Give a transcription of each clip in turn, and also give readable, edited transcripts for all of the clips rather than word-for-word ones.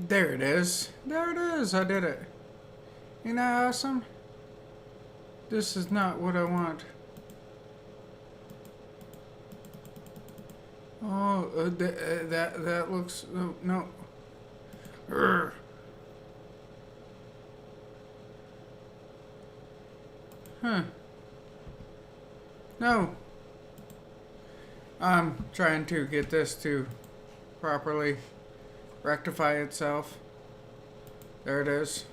There it is. There it is. I did it. Ain't that awesome? This is not what I want. Oh, that looks no. Urgh. Huh? No. I'm trying to get this to properly rectify itself. There it is.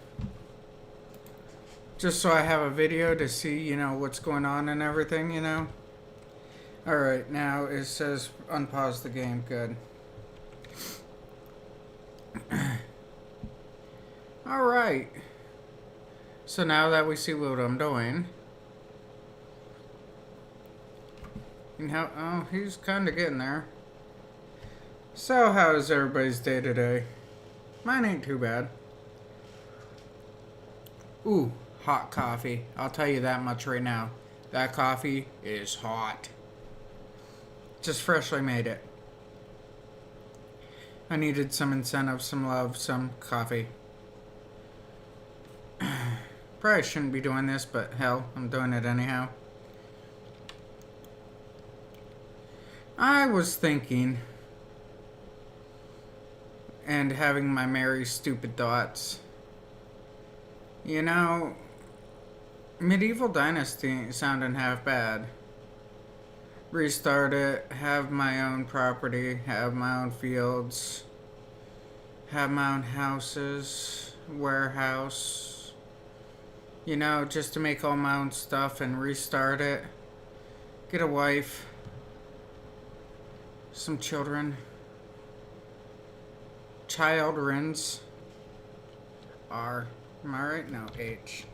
Just so I have a video to see, what's going on and everything. Alright, now it says unpause the game. Good. Alright. So now that we see what I'm doing. Oh, he's kind of getting there. So, how's everybody's day today? Mine ain't too bad. Ooh, hot coffee. I'll tell you that much right now. That coffee is hot. Just freshly made it. I needed some incentive, some love, some coffee. Probably shouldn't be doing this, but hell, I'm doing it anyhow. I was thinking, and having my merry stupid thoughts. Medieval Dynasty ain't sounding half bad. Restart it, have my own property, have my own fields, have my own houses, warehouse. Just to make all my own stuff and restart it. Get a wife. Some children. Children's. R. Am I right? No, H.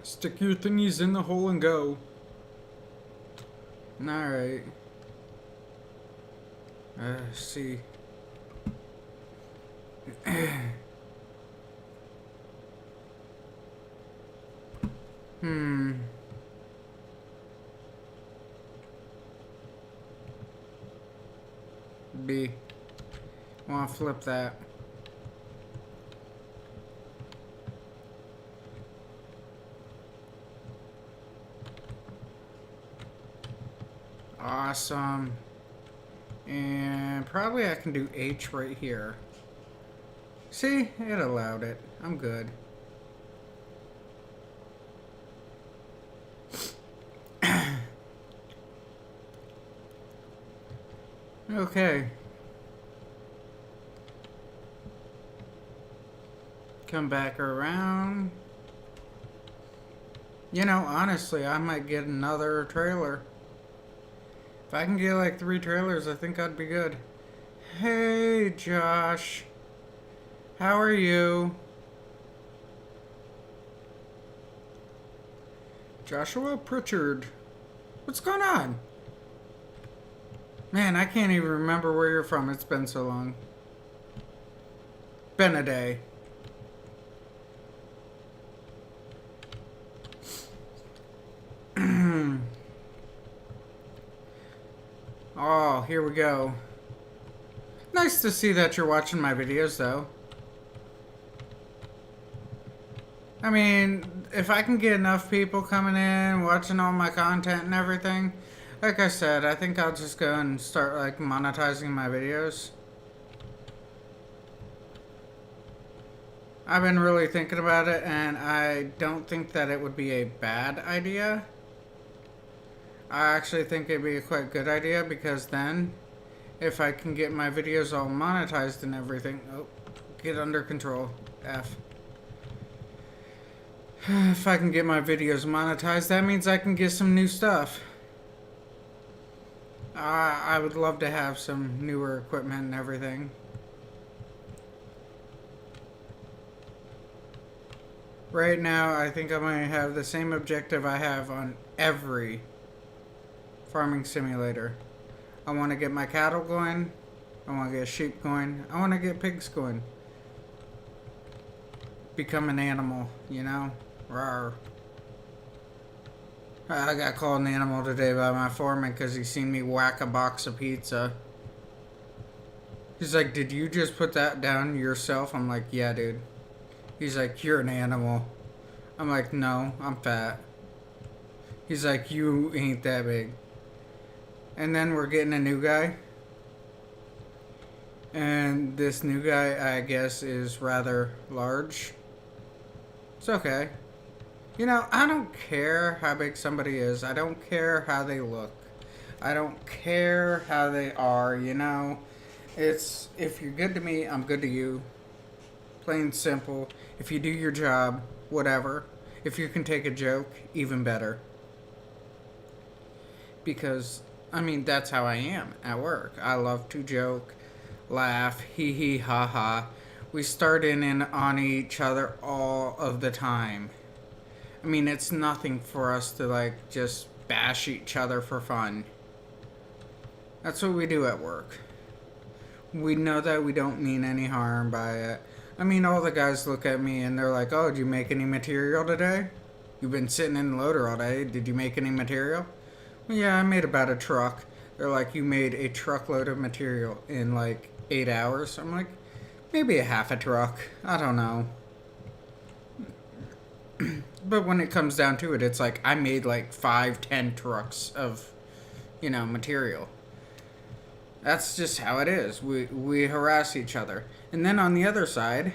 Stick your thingies in the hole and go. Alright. See. B. Want to flip that. Awesome. And probably I can do H right here. See? It allowed it. I'm good. Okay. Come back around. Honestly, I might get another trailer. If I can get like 3 trailers, I think I'd be good. Hey, Josh. How are you? Joshua Pritchard. What's going on? Man, I can't even remember where you're from. It's been so long. Been a day. Oh, here we go. Nice to see that you're watching my videos, though. I mean, if I can get enough people coming in, watching all my content and everything, like I said, I think I'll just go and start, monetizing my videos. I've been really thinking about it, and I don't think that it would be a bad idea. I actually think it'd be a quite good idea, because then, if I can get my videos all monetized and everything... Oh, get under control. F. If I can get my videos monetized, that means I can get some new stuff. I would love to have some newer equipment and everything. Right now, I think I'm going to have the same objective I have on every farming simulator. I want to get my cattle going. I want to get sheep going. I want to get pigs going. Become an animal, Rawr. I got called an animal today by my foreman because he seen me whack a box of pizza. He's like, did you just put that down yourself? I'm like, yeah, dude. He's like, you're an animal. I'm like, no, I'm fat. He's like, you ain't that big. And then we're getting a new guy. And this new guy, I guess, is rather large. It's okay. You know, I don't care how big somebody is. I don't care how they look. I don't care how they are, you know. It's, if you're good to me, I'm good to you. Plain and simple. If you do your job, whatever. If you can take a joke, even better. Because, I mean, that's how I am at work. I love to joke, laugh, hee hee ha ha. We start in on each other all of the time. I mean, it's nothing for us to, like, just bash each other for fun. That's what we do at work. We know that we don't mean any harm by it. I mean, all the guys look at me and they're like, oh, did you make any material today? You've been sitting in the loader all day. Did you make any material? Well, yeah, I made about a truck. They're like, you made a truckload of material in like 8 hours? I'm like, maybe a half a truck. I don't know. But when it comes down to it, it's like I made like 5, 10 trucks of, you know, material. That's just how it is. We harass each other. And then on the other side,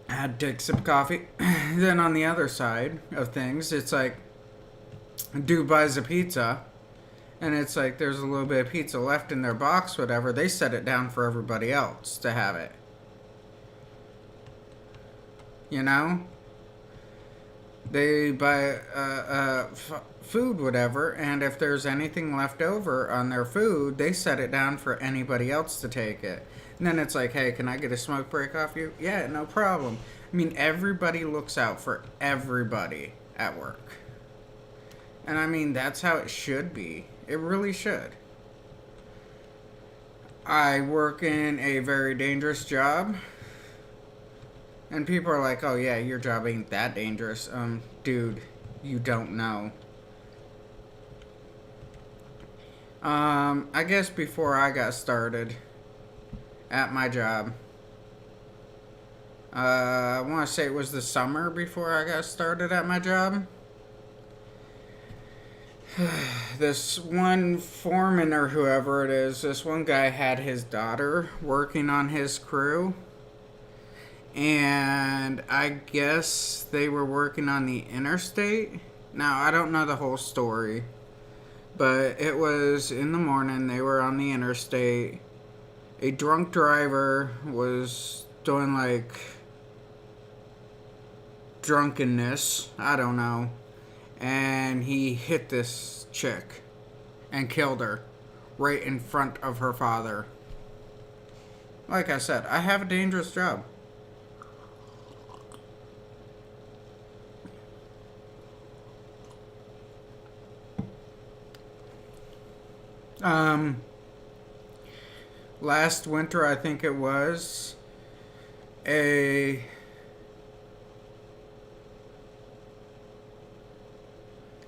I had to take a sip of coffee. Then on the other side of things, it's like, dude buys a pizza, and it's like there's a little bit of pizza left in their box, whatever. They set it down for everybody else to have it. You know? They buy food, whatever, and if there's anything left over on their food, they set it down for anybody else to take it. And then it's like, hey, can I get a smoke break off you? Yeah, no problem. I mean, everybody looks out for everybody at work. And I mean, that's how it should be. It really should. I work in a very dangerous job. And people are like, oh yeah, your job ain't that dangerous. Dude, you don't know. I guess before I got started at my job, I want to say it was the summer before I got started at my job. This one foreman or whoever it is, this one guy had his daughter working on his crew. And I guess they were working on the interstate. Now, I don't know the whole story, but it was in the morning. They were on the interstate. A drunk driver was doing like drunkenness. I don't know. And he hit this chick and killed her right in front of her father. Like I said, I have a dangerous job. Last winter, I think it was, a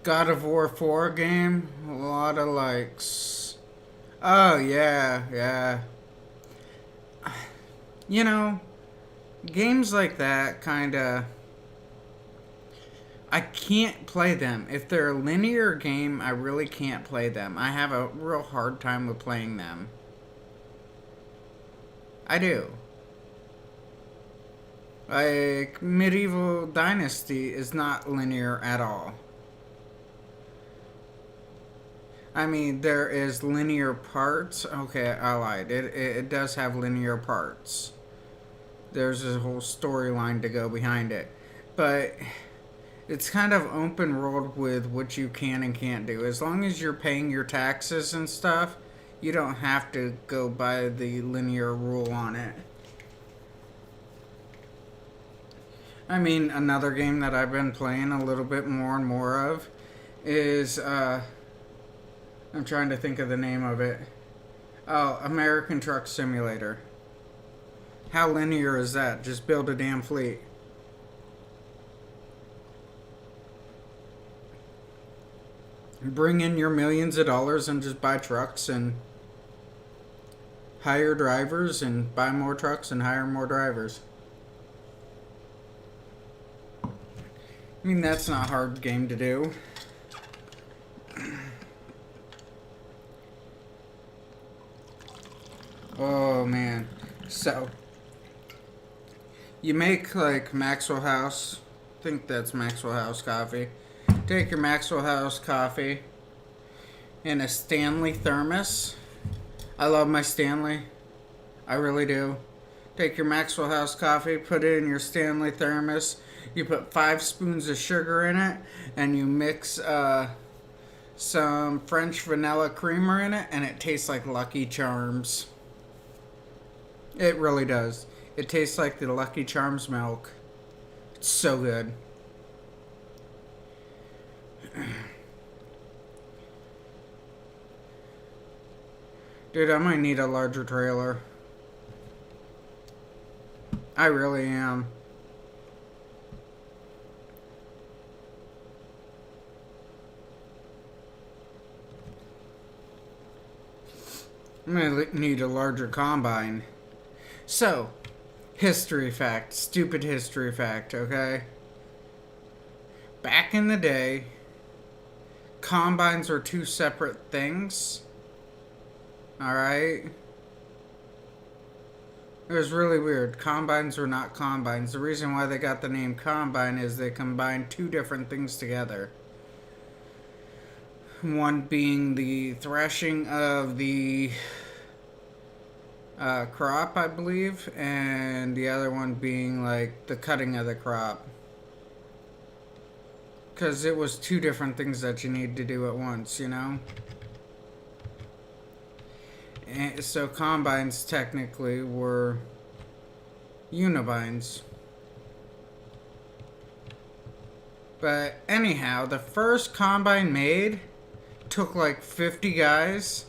God of War 4 game. A lot of likes. Oh, yeah, yeah. You know, games like that kinda, I can't play them. If they're a linear game, I really can't play them. I have a real hard time with playing them. I do. Like, Medieval Dynasty is not linear at all. I mean, there is linear parts. Okay, I lied. It does have linear parts. There's a whole storyline to go behind it. But it's kind of open world with what you can and can't do. As long as you're paying your taxes and stuff, you don't have to go by the linear rule on it. I mean, another game that I've been playing a little bit more and more of is, I'm trying to think of the name of it. Oh, American Truck Simulator. How linear is that? Just build a damn fleet. Bring in your millions of dollars and just buy trucks and hire drivers and buy more trucks and hire more drivers. I mean, that's not a hard game to do. Oh man. So, you make like Maxwell House. I think that's Maxwell House coffee. Take your Maxwell House coffee in a Stanley thermos. I love my Stanley. I really do. Take your Maxwell House coffee, put it in your Stanley thermos. You put 5 spoons of sugar in it, and you mix some French vanilla creamer in it, and it tastes like Lucky Charms. It really does. It tastes like the Lucky Charms milk. It's so good. Dude, I might need a larger trailer. I really am. I'm gonna need a larger combine. So, history fact. Stupid history fact, okay? Back in the day, combines were 2 separate things. Alright? It was really weird. Combines were not combines. The reason why they got the name combine is they combined 2 different things together. One being the threshing of the crop, I believe, and the other one being like the cutting of the crop. Because it was 2 different things that you need to do at once, you know? And so combines technically were unibines. But anyhow, the first combine made took like 50 guys.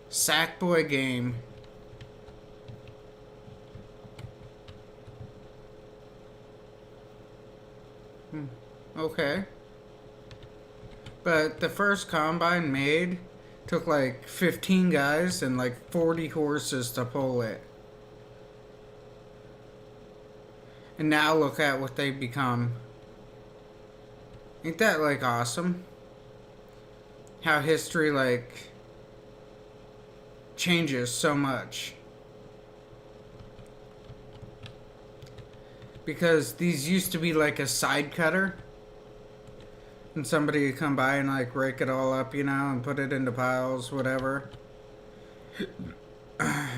Sackboy game. Okay. But the first combine made took like 15 guys and like 40 horses to pull it. And now look at what they've become. Ain't that like awesome? How history like changes so much. Because these used to be like a side cutter. And somebody would come by and like rake it all up, you know, and put it into piles, whatever. I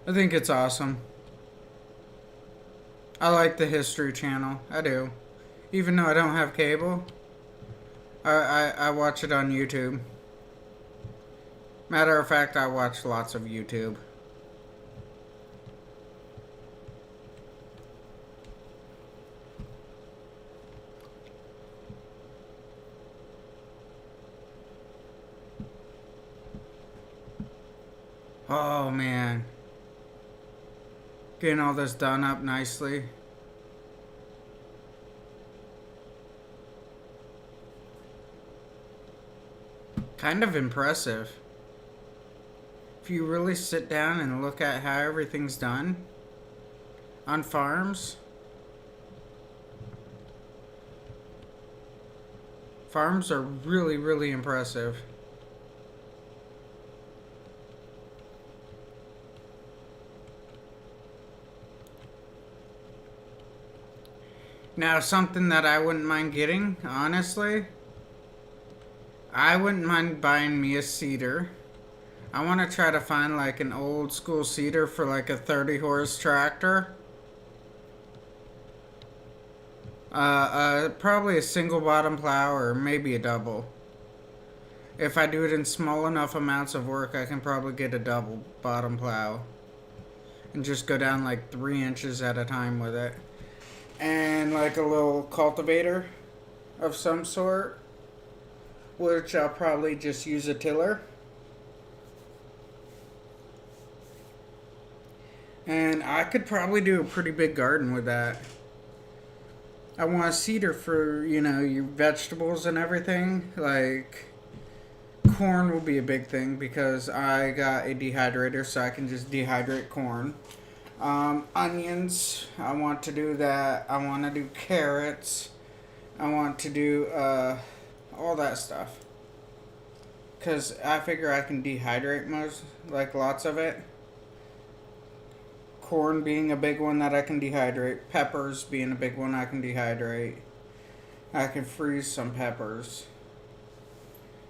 think it's awesome. I like the History Channel. I do. Even though I don't have cable, I watch it on YouTube. Matter of fact, I watch lots of YouTube. Oh man. Getting all this done up nicely. Kind of impressive. If you really sit down and look at how everything's done on farms. Farms are really, really impressive. Now, something that I wouldn't mind getting, honestly, I wouldn't mind buying me a seeder. I want to try to find like an old school seeder for like a 30 horse tractor. Probably a single bottom plow or maybe a double. If I do it in small enough amounts of work, I can probably get a double bottom plow. And just go down like 3 inches at a time with it. And like a little cultivator of some sort, which I'll probably just use a tiller. And I could probably do a pretty big garden with that. I want a cedar for, your vegetables and everything. Like, corn will be a big thing because I got a dehydrator, so I can just dehydrate corn. Onions, I want to do that. I want to do carrots. I want to do all that stuff. Because I figure I can dehydrate lots of it. Corn being a big one that I can dehydrate. Peppers being a big one I can dehydrate. I can freeze some peppers.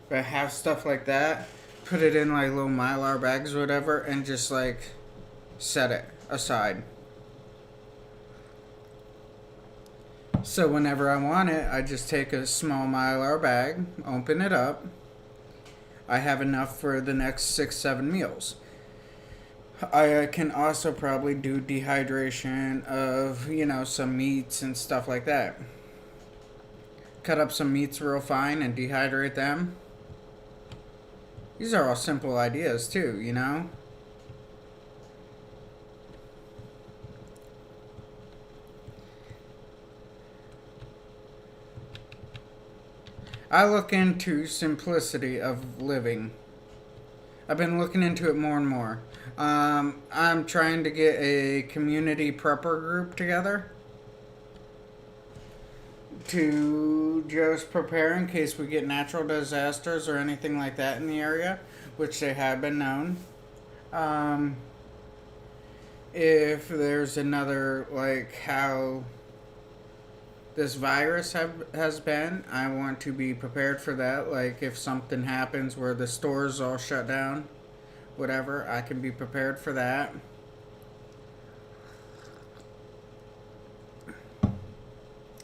But have stuff like that, put it in like little Mylar bags or whatever, and just like set it aside. So whenever I want it, I just take a small Mylar bag, open it up. I have enough for the next 6-7 meals. I can also probably do dehydration of, some meats and stuff like that. Cut up some meats real fine and dehydrate them. These are all simple ideas too, I look into simplicity of living. I've been looking into it more and more. I'm trying to get a community prepper group together to just prepare in case we get natural disasters or anything like that in the area, which they have been known. If there's another, like how this virus has been, I want to be prepared for that. Like if something happens where the stores all shut down, whatever, I can be prepared for that.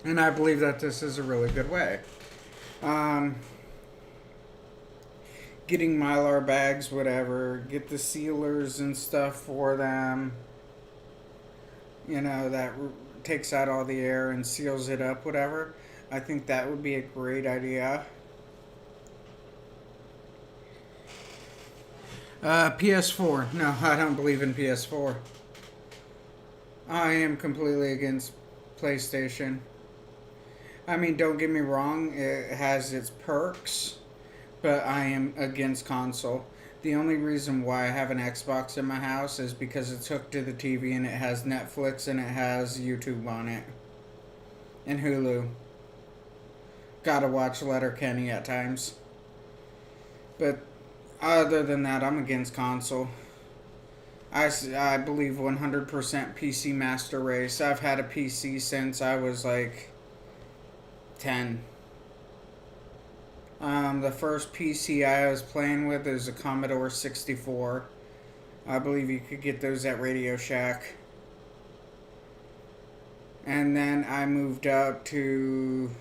And I believe that this is a really good way. Getting Mylar bags, whatever, get the sealers and stuff for them. That takes out all the air and seals it up, whatever. I think that would be a great idea. PS4. No, I don't believe in PS4. I am completely against PlayStation. I mean, don't get me wrong, it has its perks, but I am against console. The only reason why I have an Xbox in my house is because it's hooked to the TV and it has Netflix and it has YouTube on it. And Hulu. Gotta watch Letterkenny at times. But other than that, I'm against console. I believe 100% PC master race. I've had a PC since I was like 10. The first PC I was playing with is a Commodore 64. I believe you could get those at Radio Shack. And then I moved up to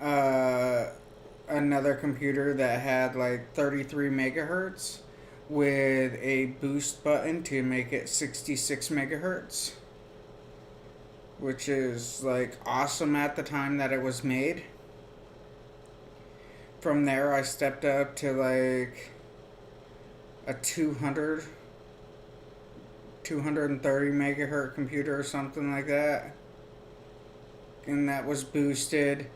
another computer that had like 33 megahertz with a boost button to make it 66 megahertz, which is like awesome at the time that it was made. From there, I stepped up to like a 230 megahertz computer or something like that. And that was boosted.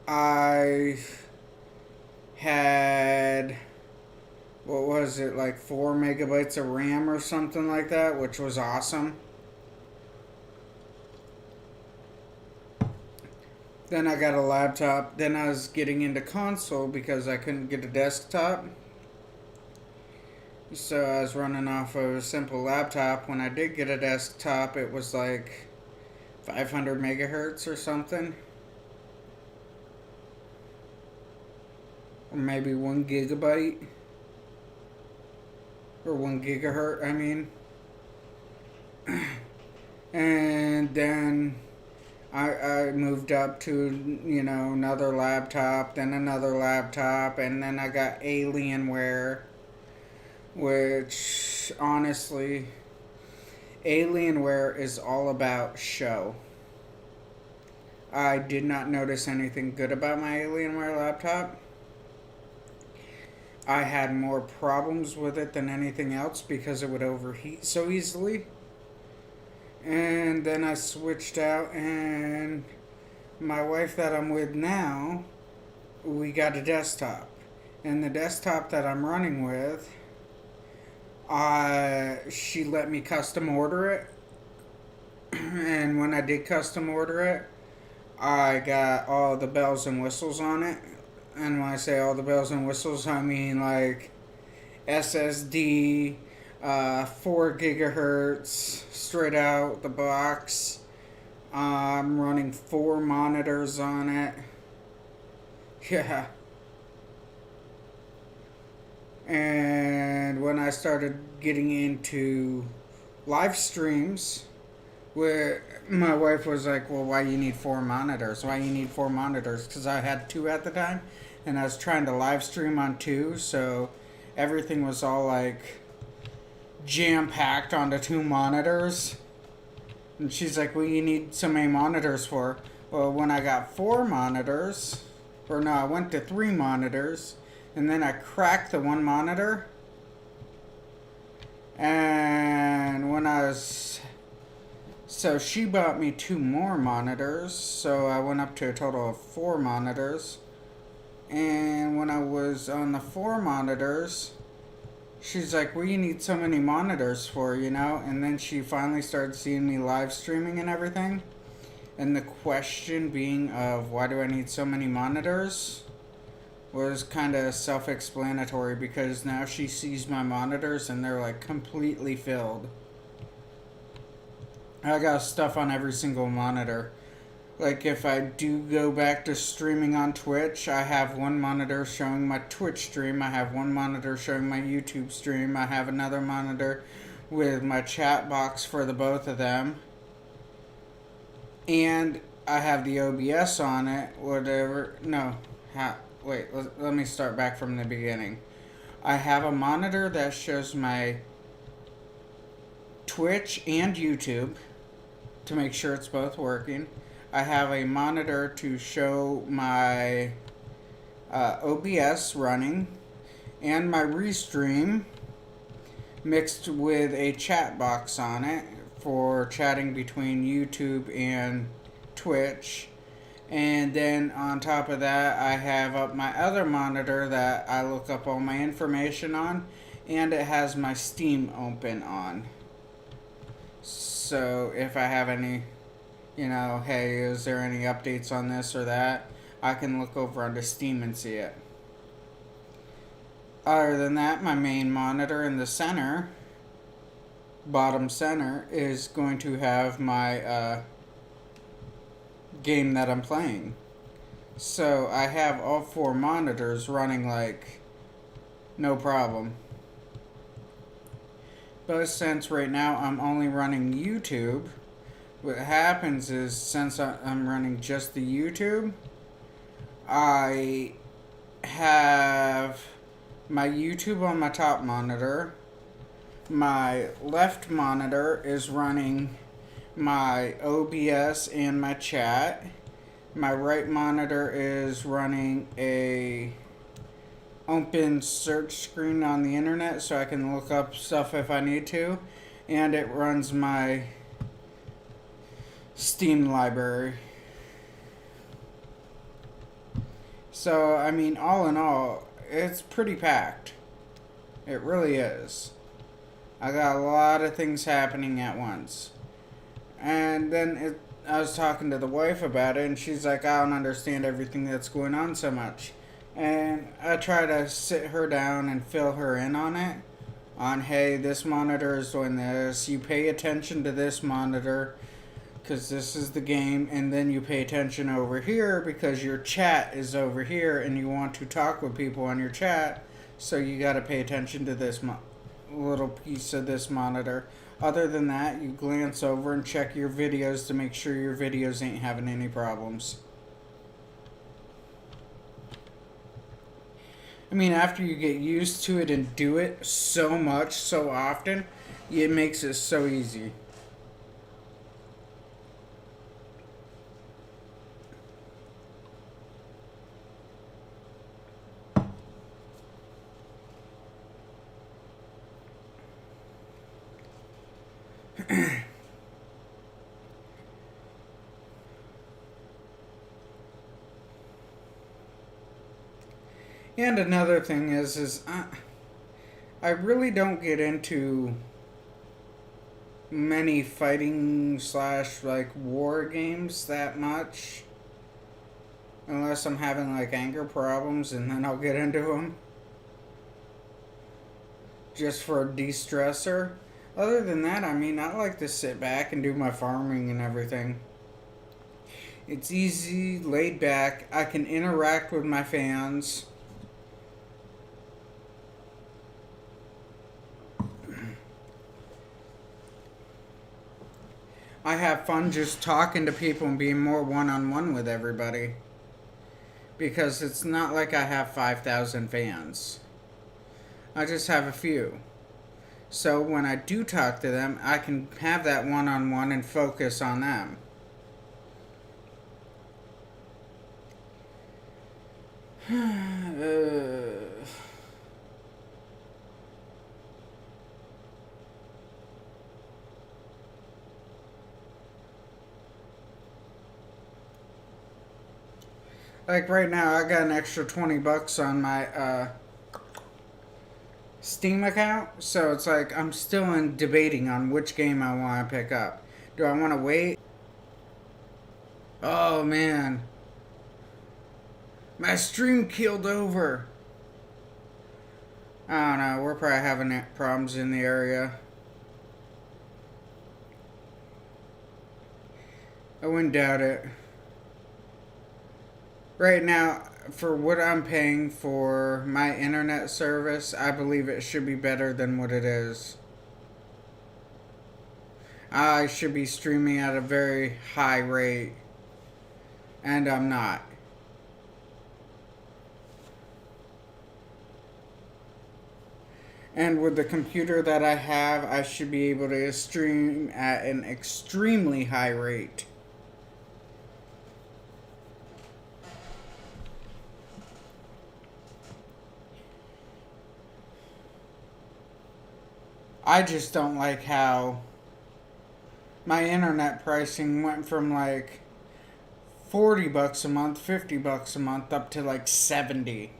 I had, what was it, like 4 megabytes of RAM or something like that, which was awesome. Then I got a laptop. Then I was getting into console because I couldn't get a desktop. So I was running off of a simple laptop. When I did get a desktop, it was like 500 megahertz or something. Or maybe 1 gigabyte. Or 1 gigahertz, I mean. And then I moved up to, another laptop, then another laptop, and then I got Alienware, which, honestly, Alienware is all about show. I did not notice anything good about my Alienware laptop. I had more problems with it than anything else because it would overheat so easily. And then I switched out, and my wife that I'm with now, we got a desktop. And the desktop that I'm running with, she let me custom order it. And when I did custom order it, I got all the bells and whistles on it. And when I say all the bells and whistles, I mean like SSD, 4 gigahertz straight out the box. I'm running 4 monitors on it. Yeah. And when I started getting into live streams, where my wife was like, "Well, why you need 4 monitors? Why you need 4 monitors?" Because I had 2 at the time, and I was trying to live stream on 2, so everything was all like jam packed onto 2 monitors. And she's like, "Well, you need so many monitors for?" Well, when I got 4 monitors, or no, I went to 3 monitors, and then I cracked the 1 monitor. And when I was. So she bought me 2 more monitors, so I went up to a total of 4 monitors. And when I was on the 4 monitors, she's like, "Well, you need so many monitors for, you know?" And then she finally started seeing me live streaming and everything. And the question being of why do I need so many monitors was kind of self-explanatory, because now she sees my monitors and they're like completely filled. I got stuff on every single monitor. Like if I do go back to streaming on Twitch, I have 1 monitor showing my Twitch stream, I have 1 monitor showing my YouTube stream, I have another monitor with my chat box for the both of them. And I have the OBS on it, whatever. No, wait, let me start back from the beginning. I have a monitor that shows my Twitch and YouTube to make sure it's both working. I have a monitor to show my OBS running and my Restream mixed with a chat box on it for chatting between YouTube and Twitch. And then on top of that, I have up my other monitor that I look up all my information on, and it has my Steam open on. So if I have any, hey, is there any updates on this or that, I can look over onto Steam and see it. Other than that, my main monitor in the center, bottom center, is going to have my game that I'm playing. So I have all 4 monitors running like no problem. But since right now I'm only running YouTube, what happens is since I'm running just the YouTube, I have my YouTube on my top monitor. My left monitor is running my OBS and my chat. My right monitor is running a open search screen on the internet so I can look up stuff if I need to. And it runs my Steam library. So, I mean, all in all, it's pretty packed. It really is. I got a lot of things happening at once. And then I was talking to the wife about it, and she's like, "I don't understand everything that's going on so much." And I try to sit her down and fill her in on it. On, hey, this monitor is doing this. You pay attention to this monitor because this is the game. And then you pay attention over here because your chat is over here and you want to talk with people on your chat. So you got to pay attention to this little piece of this monitor. Other than that, you glance over and check your videos to make sure your videos ain't having any problems. I mean, after you get used to it and do it so much, so often, it makes it so easy. And another thing is I really don't get into many fighting slash like war games that much, unless I'm having like anger problems, and then I'll get into them just for a de-stressor. Other than that, I mean, I like to sit back and do my farming and everything. It's easy, laid back. I can interact with my fans. I have fun just talking to people and being more one on one with everybody. Because it's not like I have 5,000 fans. I just have a few. So when I do talk to them, I can have that one on one and focus on them. Like right now, I got an extra $20 on my Steam account, so it's like I'm still in debating on which game I want to pick up. Do I want to wait? Oh man, my stream keeled over. I don't know. We're probably having problems in the area. I wouldn't doubt it. Right now, for what I'm paying for my internet service, I believe it should be better than what it is. I should be streaming at a very high rate, and I'm not. And with the computer that I have, I should be able to stream at an extremely high rate. I just don't like how my internet pricing went from like $40 a month, $50 a month, up to like 70.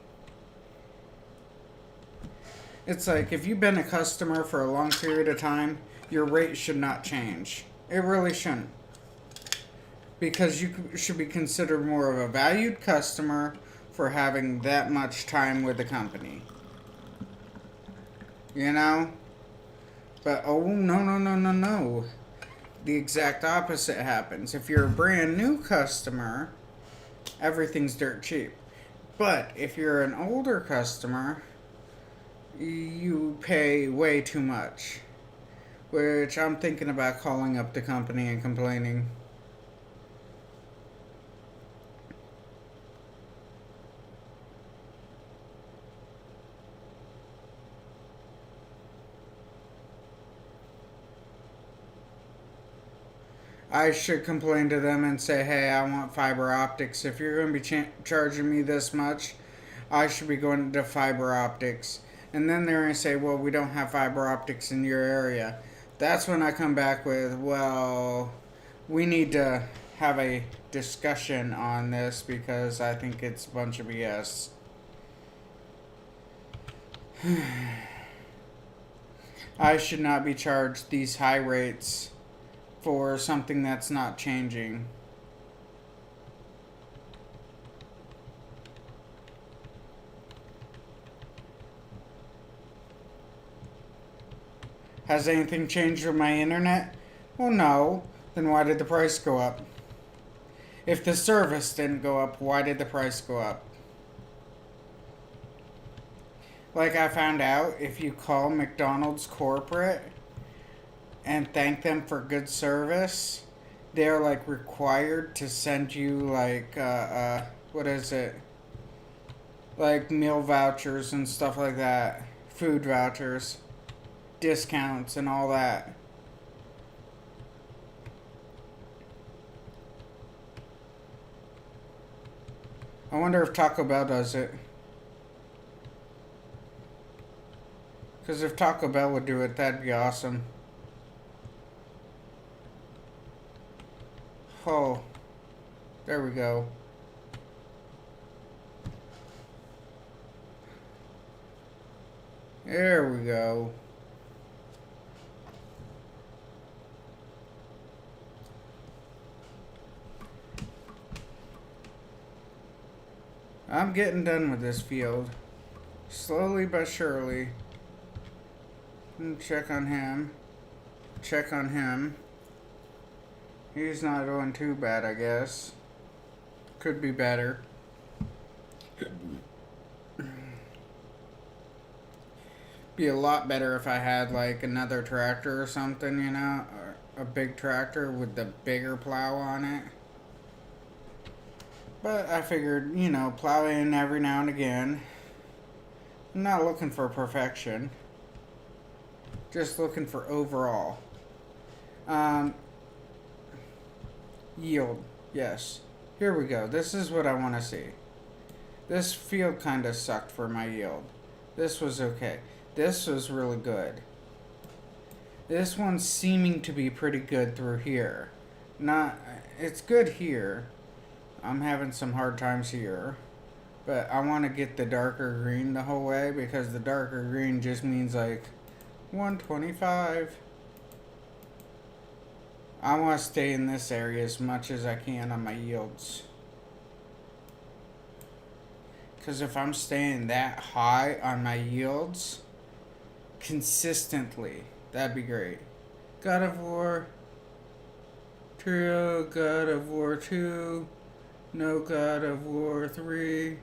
It's like if you've been a customer for a long period of time, your rate should not change. It really shouldn't. Because you should be considered more of a valued customer for having that much time with the company. You know? But oh, no, no, no, no, no. The exact opposite happens. If you're a brand new customer, everything's dirt cheap. But if you're an older customer, you pay way too much. Which I'm thinking about calling up the company and complaining. I should complain to them and say, hey, I want fiber optics. If you're going to be charging me this much, I should be going to fiber optics. And then they're going to say, well, we don't have fiber optics in your area. That's when I come back with, well, we need to have a discussion on this because I think it's a bunch of BS. I should not be charged these high rates for something that's not changing. Has anything changed with my internet? Well, no. Then why did the price go up? If the service didn't go up, why did the price go up? Like I found out, if you call McDonald's corporate and thank them for good service, they're like required to send you like what is it? Like meal vouchers and stuff like that, food vouchers, discounts and all that. I wonder if Taco Bell does it. Because if Taco Bell would do it, that'd be awesome. Oh, there we go. There we go. I'm getting done with this field. Slowly but surely. Check on him. Check on him. He's not doing too bad, I guess. Could be better. Be a lot better if I had like another tractor or something, you know, or a big tractor with the bigger plow on it. But I figured, you know, plow in every now and again. I'm not looking for perfection. Just looking for overall. Yield. Yes. Here we go. This is what I want to see. This field kind of sucked for my yield. This was okay. This was really good. This one's seeming to be pretty good through here. It's good here. I'm having some hard times here. But I want to get the darker green the whole way because the darker green just means like 125. I want to stay in this area as much as I can on my yields. Because if I'm staying that high on my yields consistently, that'd be great. God of War Trio, God of War 2, no God of War 3,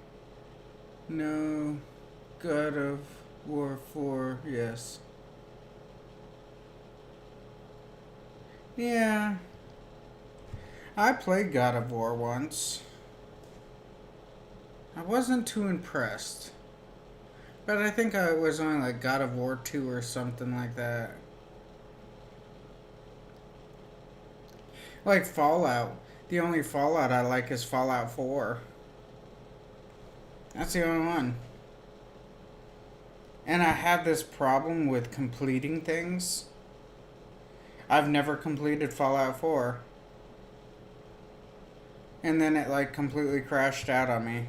no God of War 4, yes. Yeah. I played God of War once. I wasn't too impressed. But I think I was on like God of War 2 or something like that. Like Fallout. The only Fallout I like is Fallout 4. That's the only one. And I have this problem with completing things. I've never completed Fallout 4. And then it like completely crashed out on me.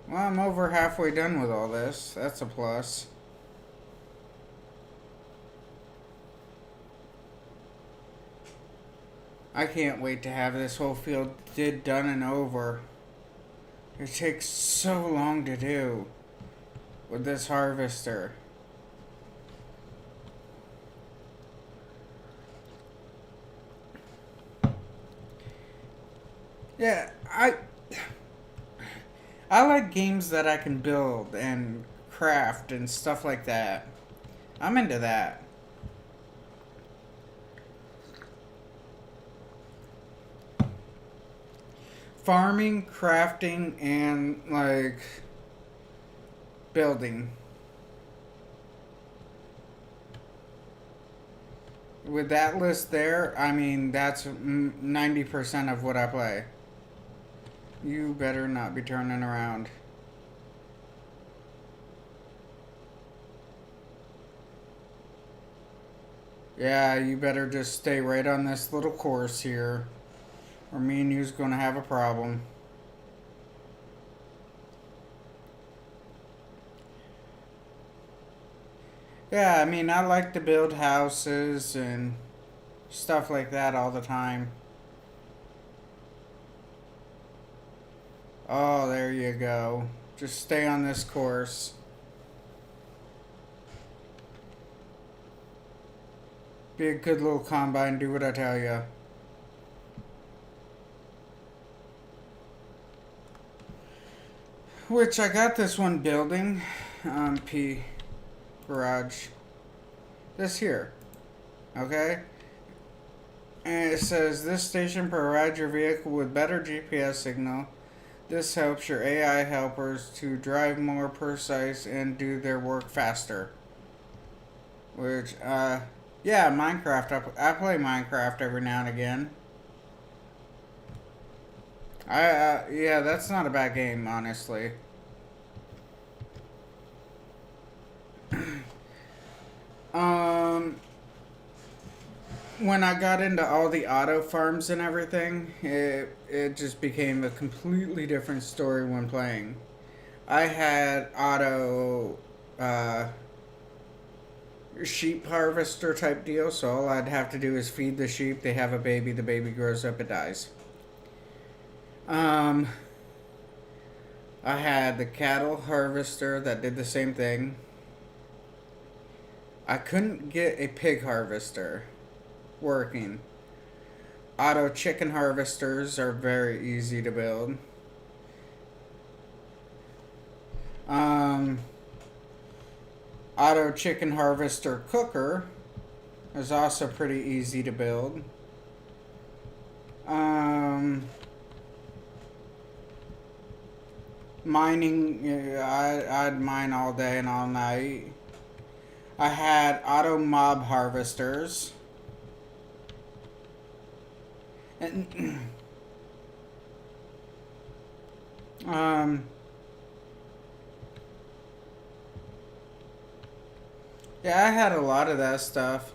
Well, I'm over halfway done with all this. That's a plus. I can't wait to have this whole field done and over. It takes so long to do with this harvester. Yeah, I like games that I can build and craft and stuff like that. I'm into that. Farming, crafting, and like building. With that list there, I mean, that's 90% of what I play. You better not be turning around. Yeah, you better just stay right on this little course here, or me and you's gonna have a problem. Yeah, I mean, I like to build houses and stuff like that all the time. Oh, there you go. Just stay on this course. Be a good little combine, do what I tell you. Which I got this one building on P garage. This here. Okay? And it says this station provides your vehicle with better GPS signal. This helps your AI helpers to drive more precise and do their work faster. Which, yeah, Minecraft. I play Minecraft every now and again. Yeah, that's not a bad game, honestly. um, when I got into all the auto farms and everything, it just became a completely different story when playing. I had auto uh, sheep harvester type deal, so all I'd have to do is feed the sheep. They have a baby. The baby grows up. It dies. Um, I had the cattle harvester that did the same thing. I couldn't get a pig harvester working. Auto chicken harvesters are very easy to build. Um, Auto chicken harvester cooker is also pretty easy to build. Mining, I'd mine all day and all night. I had auto mob harvesters. And, yeah, I had a lot of that stuff.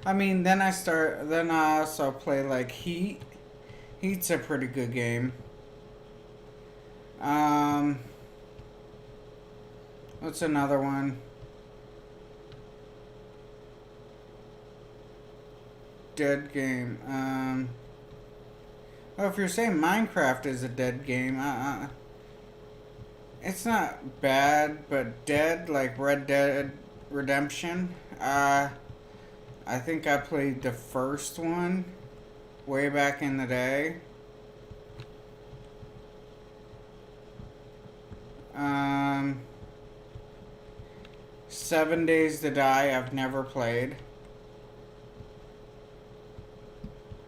I mean, then I also play like Heat. Heat's a pretty good game. What's another one? Dead game. Oh, if you're saying Minecraft is a dead game, it's not bad, but dead, like Red Dead Redemption. I think I played the first one way back in the day. 7 Days to Die, I've never played.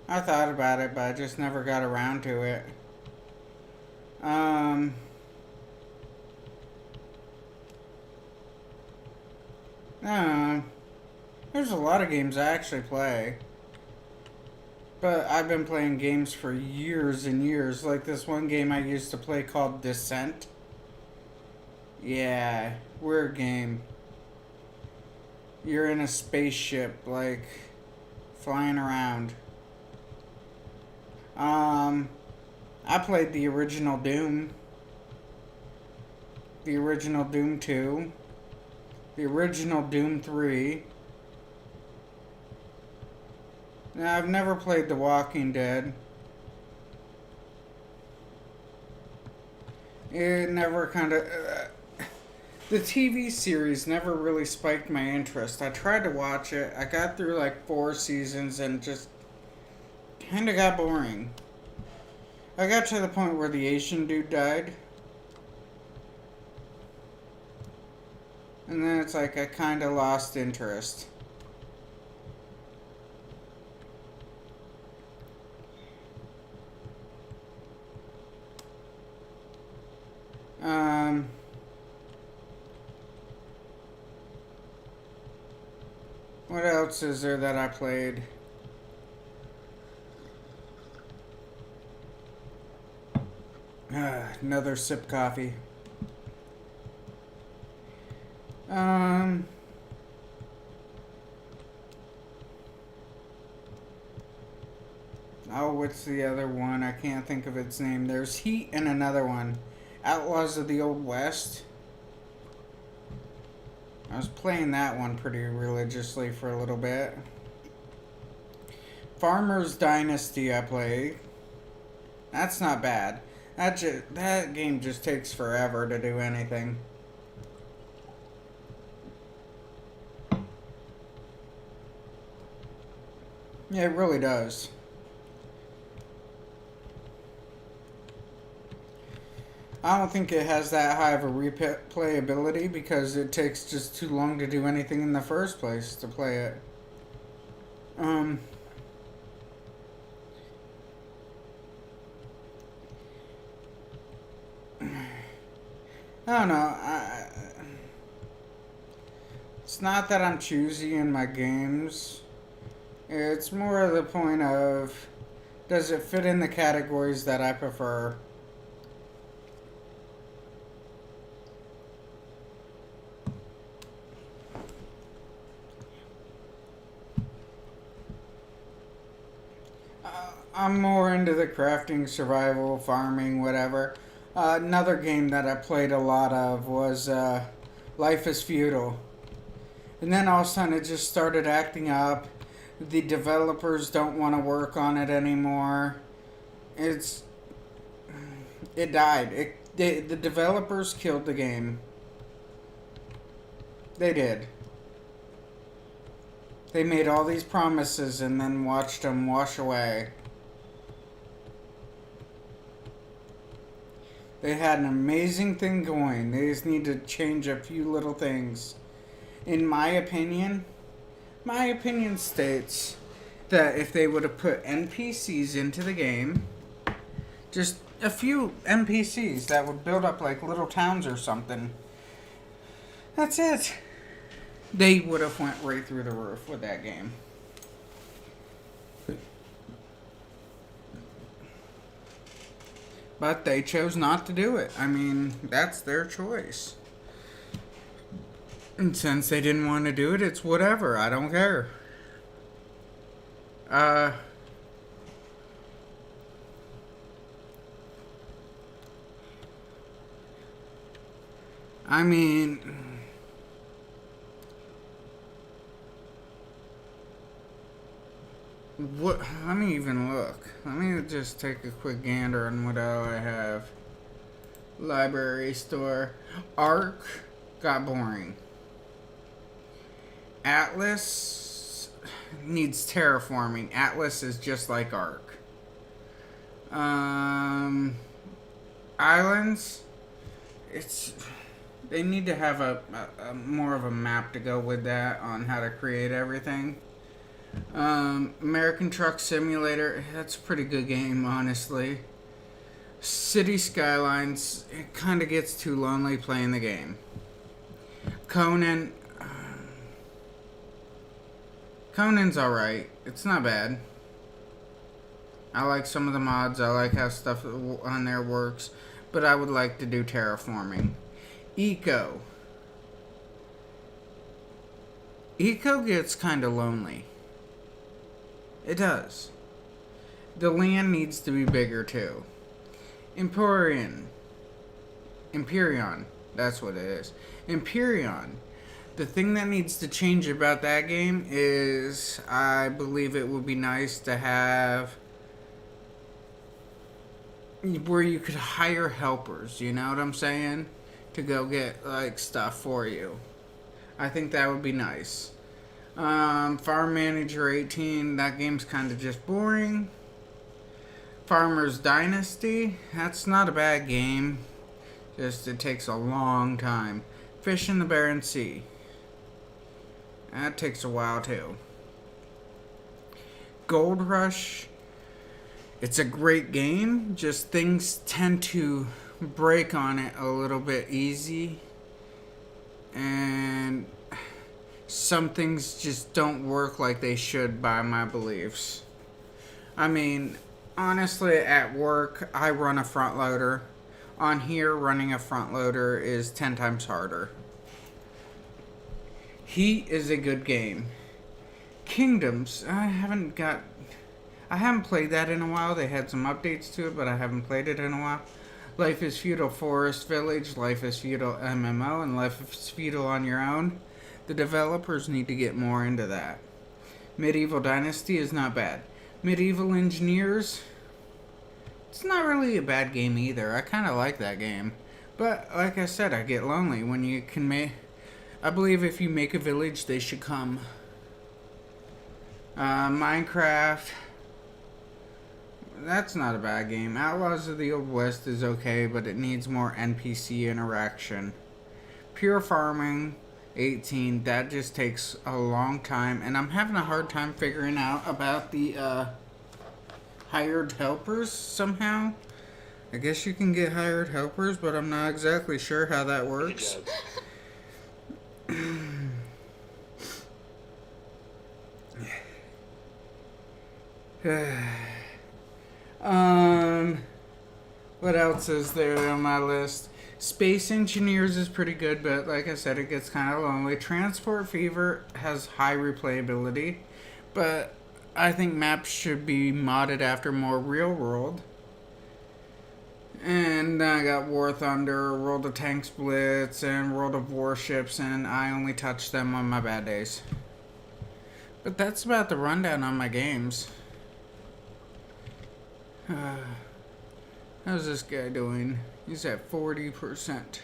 I thought about it, but I just never got around to it. There's a lot of games I actually play. But I've been playing games for years and years. Like this one game I used to play called Descent. Yeah, weird game. You're in a spaceship, like, flying around. I played the original Doom. The original Doom 2. The original Doom 3. Now, I've never played The Walking Dead. It never kind of... the TV series never really spiked my interest. I tried to watch it. I got through like 4 seasons and just kind of got boring. I got to the point where the Asian dude died. And then it's like I kind of lost interest. What else is there that I played? Another sip coffee. Oh, what's the other one? I can't think of its name. There's Heat and another one. Outlaws of the Old West. I was playing that one pretty religiously for a little bit. Farmer's Dynasty I played. That's not bad. That game just takes forever to do anything. Yeah, it really does. I don't think it has that high of a replayability because it takes just too long to do anything in the first place to play it. I don't know. It's not that I'm choosy in my games. It's more of the point of, does it fit in the categories that I prefer? I'm more into the crafting, survival, farming, whatever. Another game that I played a lot of was Life is Feudal. And then all of a sudden it just started acting up. The developers don't want to work on it anymore. It's it died. The developers killed the game. They did. They made all these promises and then watched them wash away. They had an amazing thing going. They just need to change a few little things. In my opinion states that if they would have put NPCs into the game, just a few NPCs that would build up like little towns or something, that's it. They would have went right through the roof with that game. But they chose not to do it. I mean, that's their choice. And since they didn't want to do it, it's whatever. I don't care. I mean, what? Let me even look. Let me just take a quick gander on what all I have. Library store. Ark got boring. Atlas needs terraforming. Atlas is just like Ark. Islands. They need to have a more of a map to go with that on how to create everything. American Truck Simulator, that's a pretty good game, honestly. City Skylines, it kind of gets too lonely playing the game. Conan, Conan's alright. It's not bad. I like some of the mods. I like how stuff on there works. But I would like to do terraforming. Eco gets kind of lonely. It does. The land needs to be bigger too. Empyrean. That's what it is. Empyrean. The thing that needs to change about that game is I believe it would be nice to have where you could hire helpers, you know what I'm saying? To go get like stuff for you. I think that would be nice. Farm Manager 18, that game's kind of just boring. Farmer's Dynasty, that's not a bad game. Just it takes a long time. Fish in the Barren Sea. That takes a while too. Gold Rush, it's a great game, just things tend to break on it a little bit easy. And some things just don't work like they should by my beliefs. I mean, honestly, at work, I run a front loader. On here, running a front loader is 10 times harder. Heat is a good game. Kingdoms, I haven't played that in a while. They had some updates to it, but I haven't played it in a while. Life is Feudal Forest Village, Life is Feudal MMO, and Life is Feudal on your own. The developers need to get more into that. Medieval Dynasty is not bad. Medieval Engineers, it's not really a bad game either. I kind of like that game. But, like I said, I get lonely when you can make... I believe if you make a village, they should come. Minecraft, that's not a bad game. Outlaws of the Old West is okay, but it needs more NPC interaction. Pure Farming 18, that just takes a long time, and I'm having a hard time figuring out about the hired helpers somehow. I guess you can get hired helpers, but I'm not exactly sure how that works. What else is there on my list? Space Engineers is pretty good, but like I said, it gets kind of lonely. Transport Fever has high replayability, but I think maps should be modded after more real world. And then I got War Thunder, World of Tanks Blitz, and World of Warships, and I only touch them on my bad days. But that's about the rundown on my games. How's this guy doing? He's at 40%.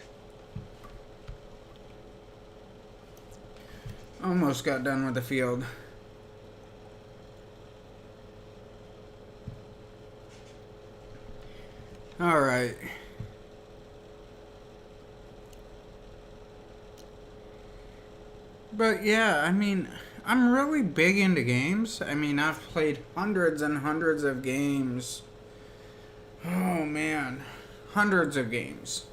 Almost got done with the field. Alright. But yeah, I mean, I'm really big into games. I mean, I've played hundreds and hundreds of games. Oh man, hundreds of games.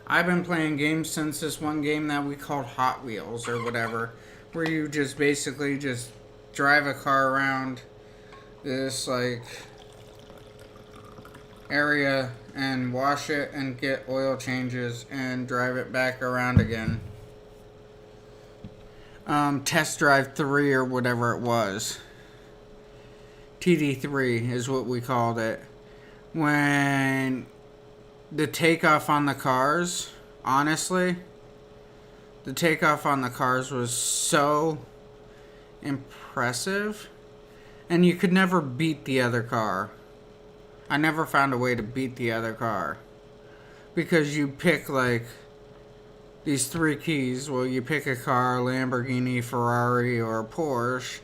I've been playing games since this one game that we called Hot Wheels or whatever, where you just basically just drive a car around this like area and wash it and get oil changes and drive it back around again. Test Drive 3 or whatever it was. TD3 is what we called it. When the takeoff on the cars, honestly, the takeoff on the cars was so impressive. And you could never beat the other car. I never found a way to beat the other car. Because you pick like these 3 keys. Well, you pick a car, Lamborghini, Ferrari, or Porsche.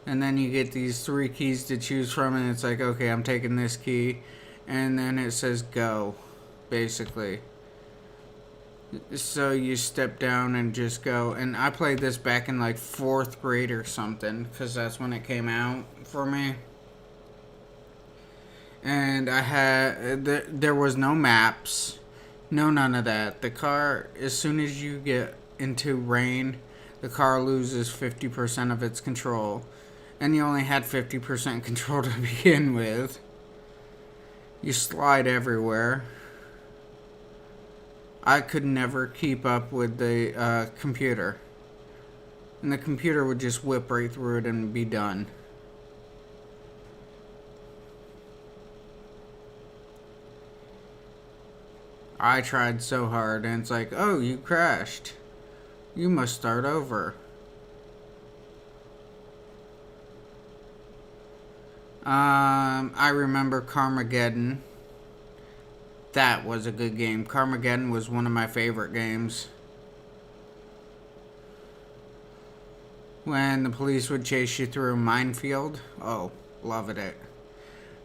And then you get these 3 keys to choose from, and it's like, okay, I'm taking this key. And then it says go, basically. So you step down and just go. And I played this back in like 4th grade or something, because that's when it came out for me. And I had, there was no maps, no none of that. The car, as soon as you get into rain, the car loses 50% of its control. And you only had 50% control to begin with. You slide everywhere. I could never keep up with the computer. And the computer would just whip right through it and be done. I tried so hard, and it's like, oh, you crashed. You must start over. I remember Carmageddon. That was a good game. Carmageddon was one of my favorite games. When the police would chase you through a minefield. Oh, loved it.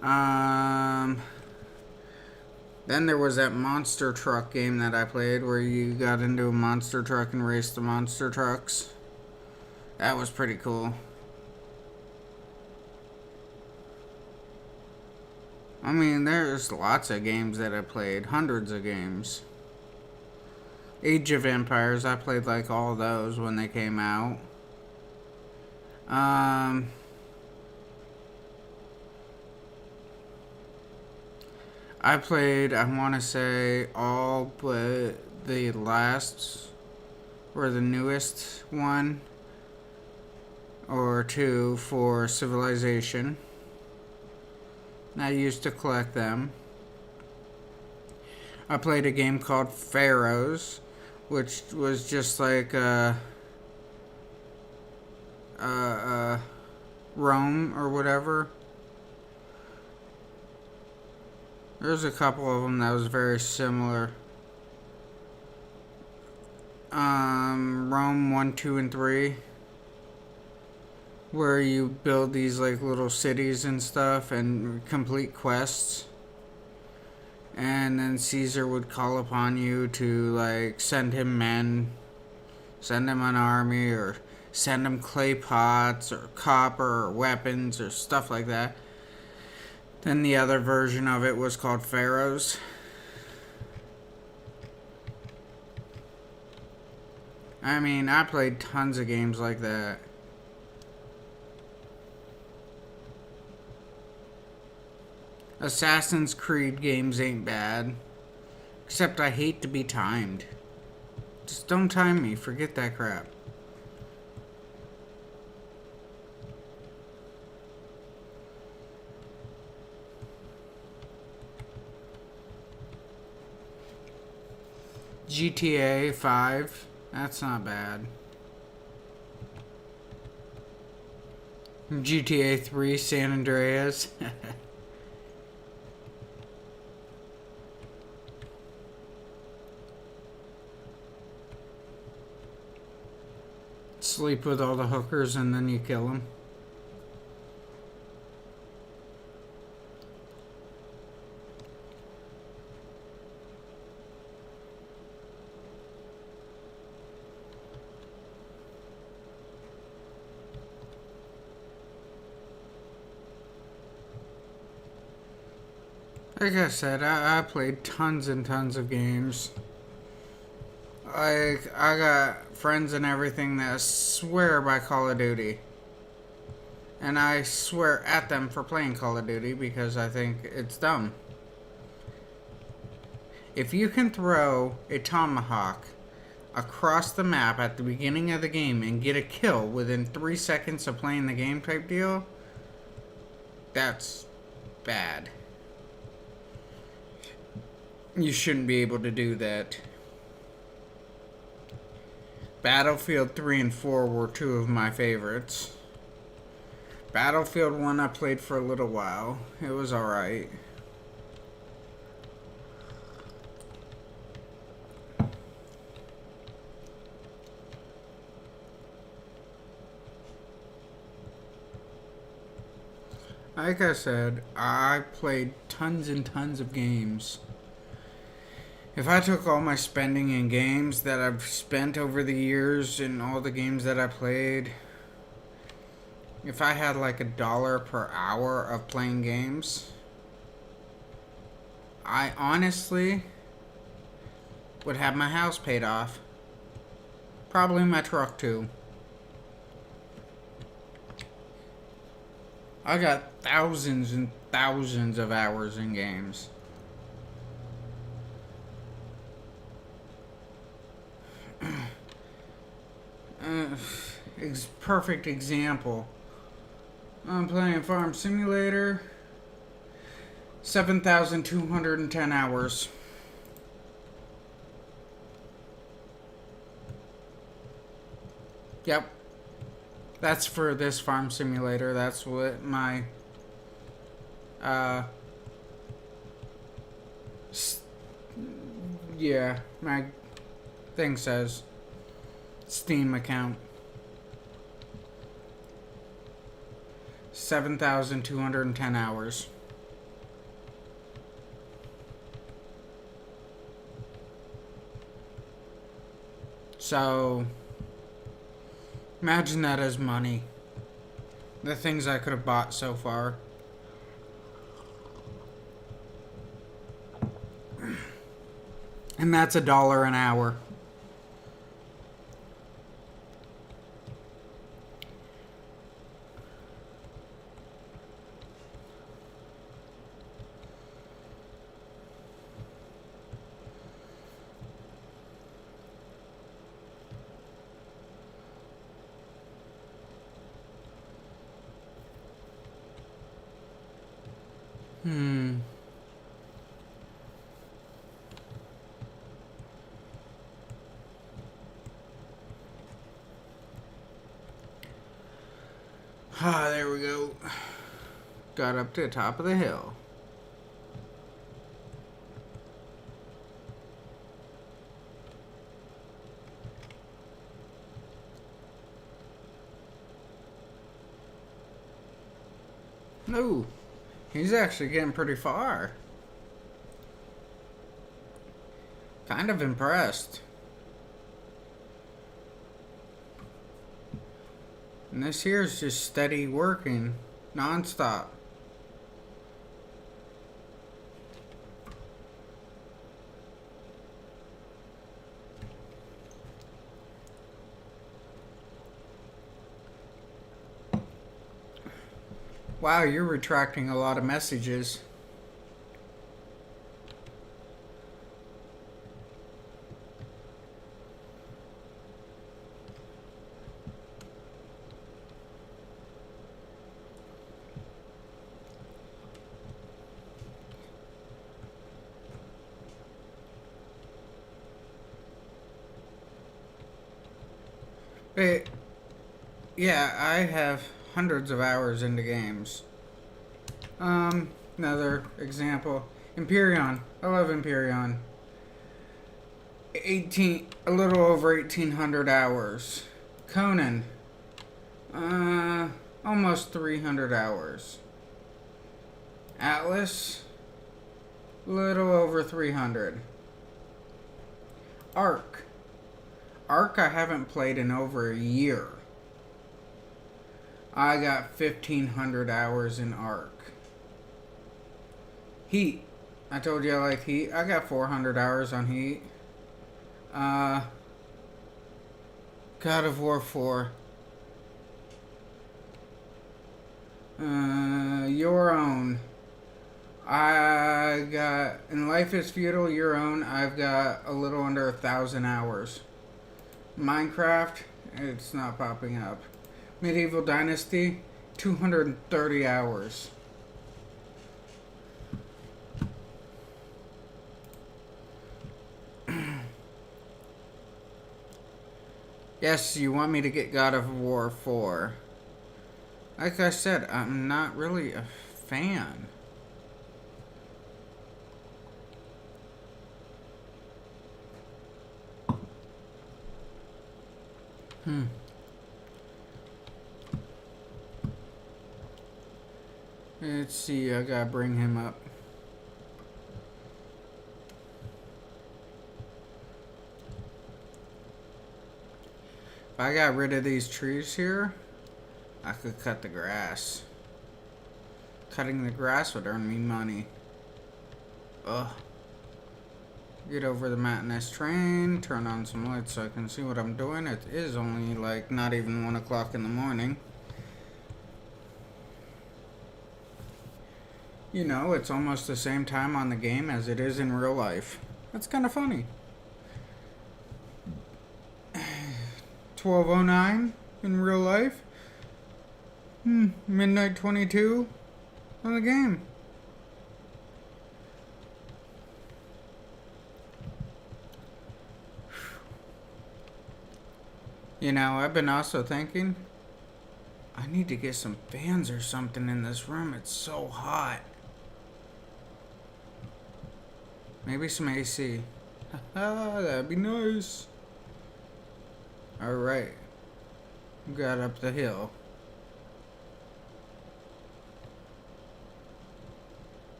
Then there was that monster truck game that I played where you got into a monster truck and raced the monster trucks. That was pretty cool. I mean, there's lots of games that I played. Hundreds of games. Age of Empires, I played like all those when they came out. I played, I want to say, all but the last, or the newest one, or 2 for Civilization. I used to collect them. I played a game called Pharaohs, which was just like Rome or whatever. There's a couple of them that was very similar. Rome 1, 2, and 3. Where you build these like little cities and stuff and complete quests. And then Caesar would call upon you to like send him men, send him an army, or send him clay pots or copper or weapons or stuff like that. Then the other version of it was called Pharaohs. I mean, I played tons of games like that. Assassin's Creed games ain't bad. Except I hate to be timed. Just don't time me. Forget that crap. GTA 5. That's not bad. GTA 3 San Andreas. Sleep with all the hookers and then you kill them. Like I said, I played tons and tons of games. Like, I got friends and everything that swear by Call of Duty. And I swear at them for playing Call of Duty because I think it's dumb. If you can throw a tomahawk across the map at the beginning of the game and get a kill within 3 seconds of playing the game type deal, that's bad. You shouldn't be able to do that. Battlefield 3 and 4 were two of my favorites. Battlefield 1 I played for a little while. It was alright. Like I said, I played tons and tons of games. If I took all my spending in games that I've spent over the years and all the games that I played, if I had like $1 per hour of playing games, I honestly would have my house paid off. Probably my truck too. I got thousands and thousands of hours in games. Perfect example. I'm playing Farm Simulator. 7,210 hours. Yep. That's for this Farm Simulator. That's what my yeah, my thing says. Steam account. 7,210 hours. So, imagine that as money. The things I could have bought so far. And that's $1 an hour. Ah, there we go. Got up to the top of the hill. No, he's actually getting pretty far. Kind of impressed. And this here is just steady working, non-stop. Wow, you're retracting a lot of messages. But yeah, I have hundreds of hours into games. Another example. Empyrean. I love Empyrean. A little over 1,800 hours. Conan. Almost 300 hours. Atlas. Little over 300. Ark. Ark I haven't played in over a year. I got 1,500 hours in Ark. Heat. I told you I like Heat. I got 400 hours on Heat. God of War 4. Your Own. I got in Life is Feudal, Your Own. I've got a little under 1,000 hours. Minecraft, it's not popping up. Medieval Dynasty, 230 hours. Yes, you want me to get God of War 4. Like I said, I'm not really a fan. Let's see, I gotta bring him up. If I got rid of these trees here, I could cut the grass. Cutting the grass would earn me money. Ugh. Get over the Matinee train, turn on some lights so I can see what I'm doing. It is only like not even 1 o'clock in the morning. You know, it's almost the same time on the game as it is in real life. That's kind of funny. 12:09 in real life. Midnight 22 on the game. You know, I've been also thinking, I need to get some fans or something in this room. It's so hot. Maybe some AC. Haha, that'd be nice. Alright. Got up the hill.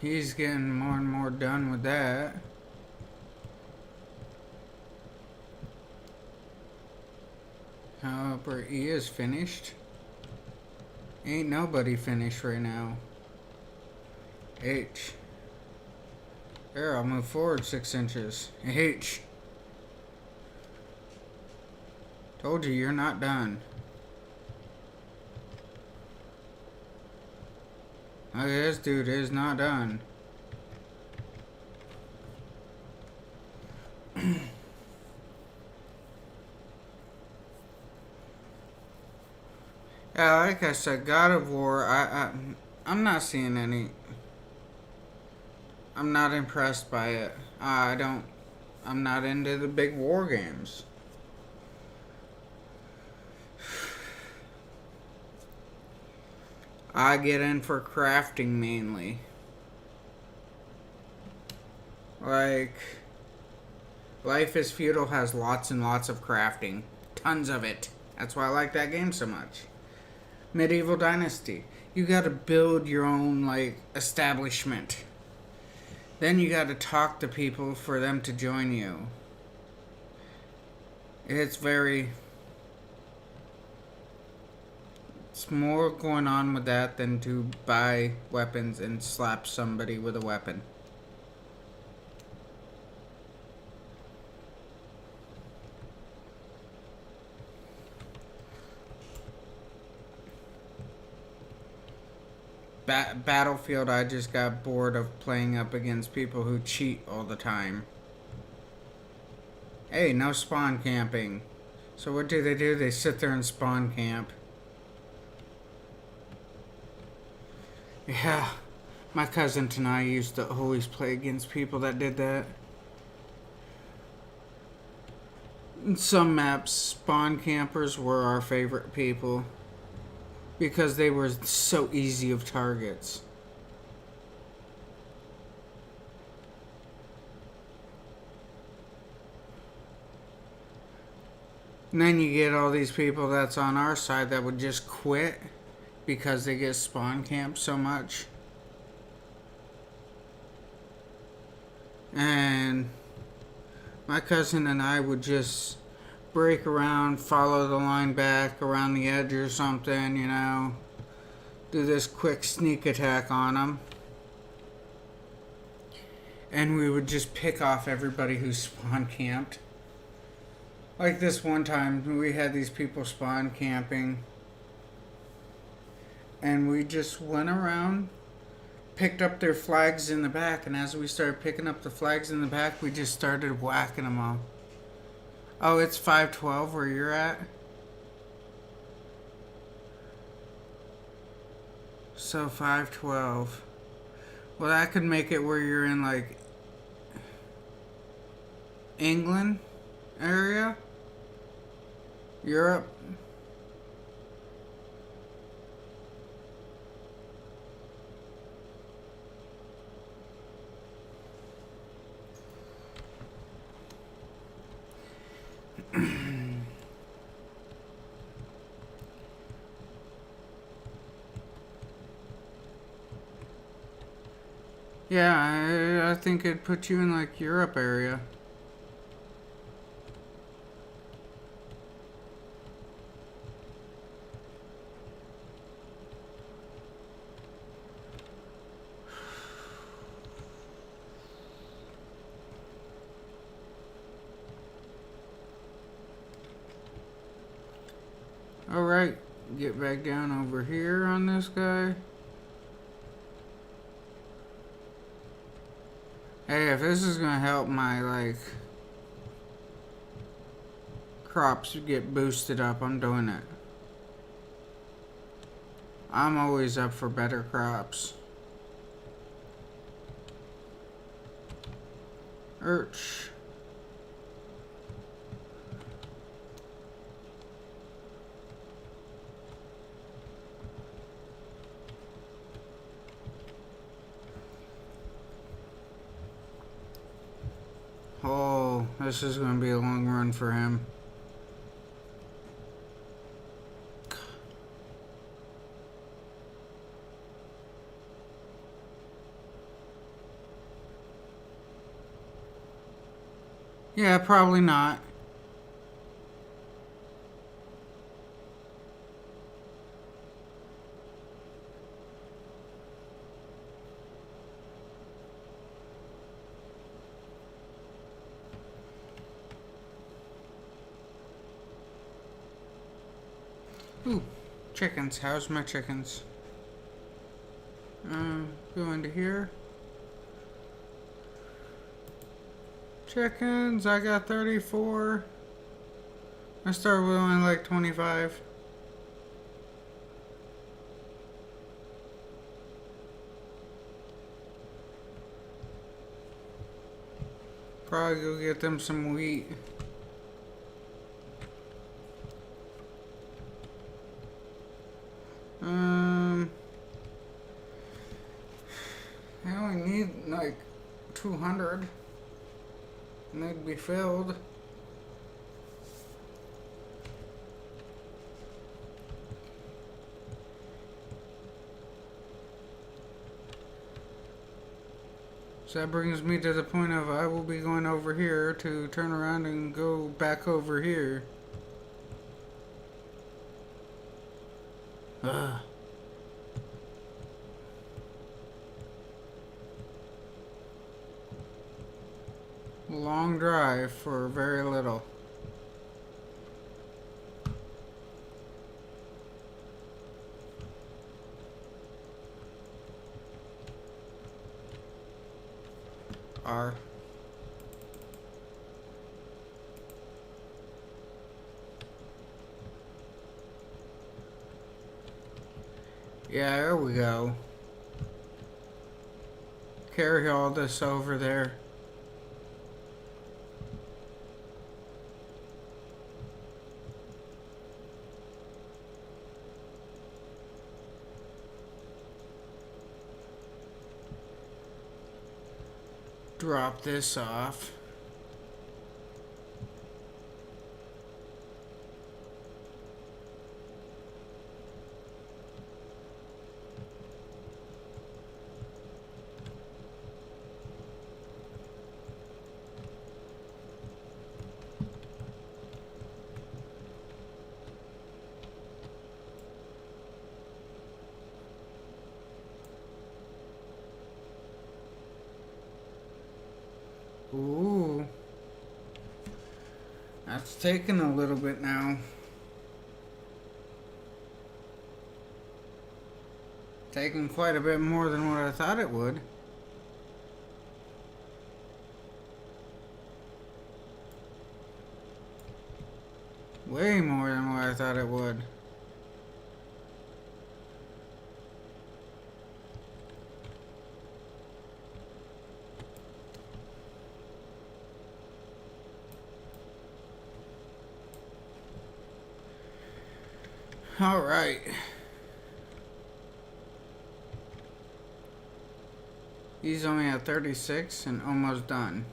He's getting more and more done with that. However, he is finished. Ain't nobody finished right now. H. There, I'll move forward 6 inches. H. Told you, you're not done. Okay, this dude is not done. Yeah, like I said, God of War, I'm not seeing any. I'm not impressed by it. I'm not into the big war games. I get in for crafting mainly. Like, Life is Feudal has lots and lots of crafting. Tons of it. That's why I like that game so much. Medieval Dynasty. You gotta build your own, like, establishment. Then you gotta talk to people for them to join you. It's more going on with that than to buy weapons and slap somebody with a weapon. Battlefield, I just got bored of playing up against people who cheat all the time. Hey, no spawn camping. So what do? They sit there and spawn camp. Yeah, my cousin and I used to always play against people that did that. In some maps, spawn campers were our favorite people because they were so easy of targets. And then you get all these people that's on our side that would just quit because they get spawn camped so much. And my cousin and I would just break around, follow the line back around the edge or something, you know, do this quick sneak attack on them. And we would just pick off everybody who spawn camped. Like this one time, we had these people spawn camping. And we just went around, picked up their flags in the back. And as we started picking up the flags in the back, we just started whacking them all. Oh, it's 512 where you're at? So 512. Well, that could make it where you're in like England area, Europe. Yeah, I think it'd put you in like Europe area. Alright, get back down over here on this guy. Hey, if this is gonna help my, like, crops get boosted up, I'm doing it. I'm always up for better crops. Urch. Oh, this is going to be a long run for him. Yeah, probably not. Ooh, chickens. How's my chickens? Go into here. Chickens, I got 34. I started with only like 25. Probably go get them some wheat. I only need like 200 and they'd be filled. So that brings me to the point of I will be going over here to turn around and go back over here. Ugh. Long drive for very little. R. Yeah, there we go. Carry all this over there. Drop this off. Ooh. That's taking a little bit now. Taking quite a bit more than what I thought it would. Way more than what I thought it would. All right. He's only at 36 and almost done.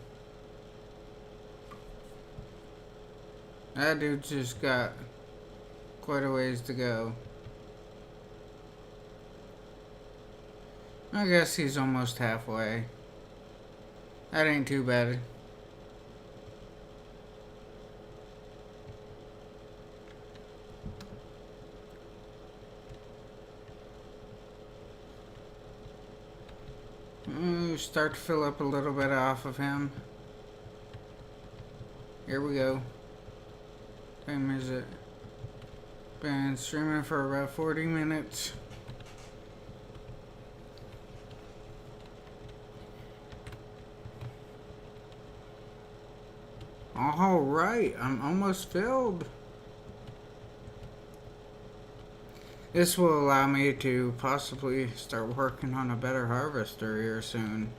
That dude's just got quite a ways to go. I guess he's almost halfway. That ain't too bad. Start to fill up a little bit off of him. Here we go. What time is it? Been streaming for about 40 minutes. Alright, I'm almost filled. This will allow me to possibly start working on a better harvester here soon.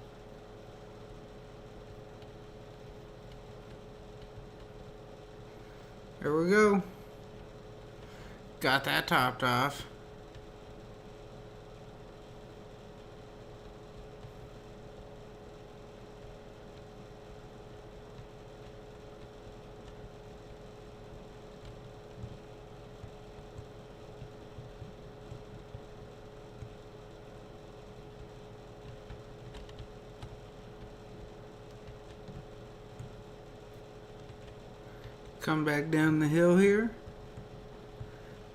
There we go. Got that topped off. Come back down the hill here.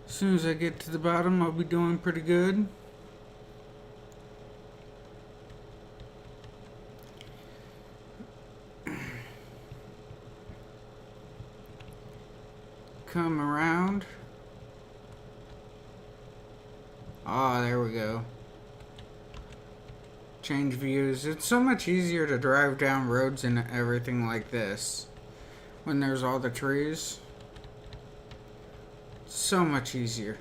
As soon as I get to the bottom, I'll be doing pretty good. Come around. Ah, there we go. Change views. It's so much easier to drive down roads and everything like this when there's all the trees. So much easier.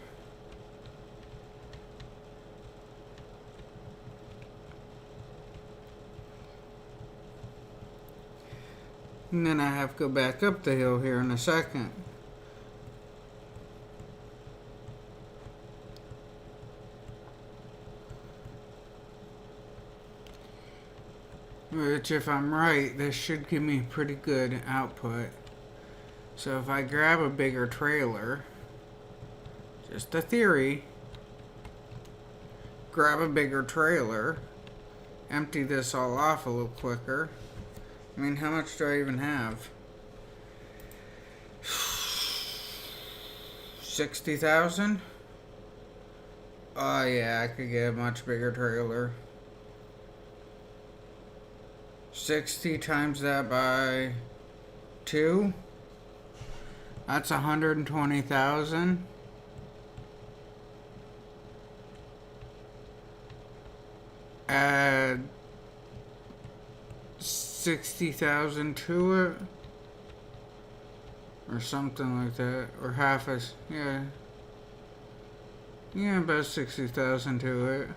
And then I have to go back up the hill here in a second. Which, if I'm right, this should give me pretty good output. So if I grab a bigger trailer, just a theory, grab a bigger trailer, empty this all off a little quicker. I mean, how much do I even have? 60,000? Oh yeah, I could get a much bigger trailer. 60 times that by 2. That's 120,000. Add 60,000 to it, or something like that, or half as, yeah, about 60,000 to it.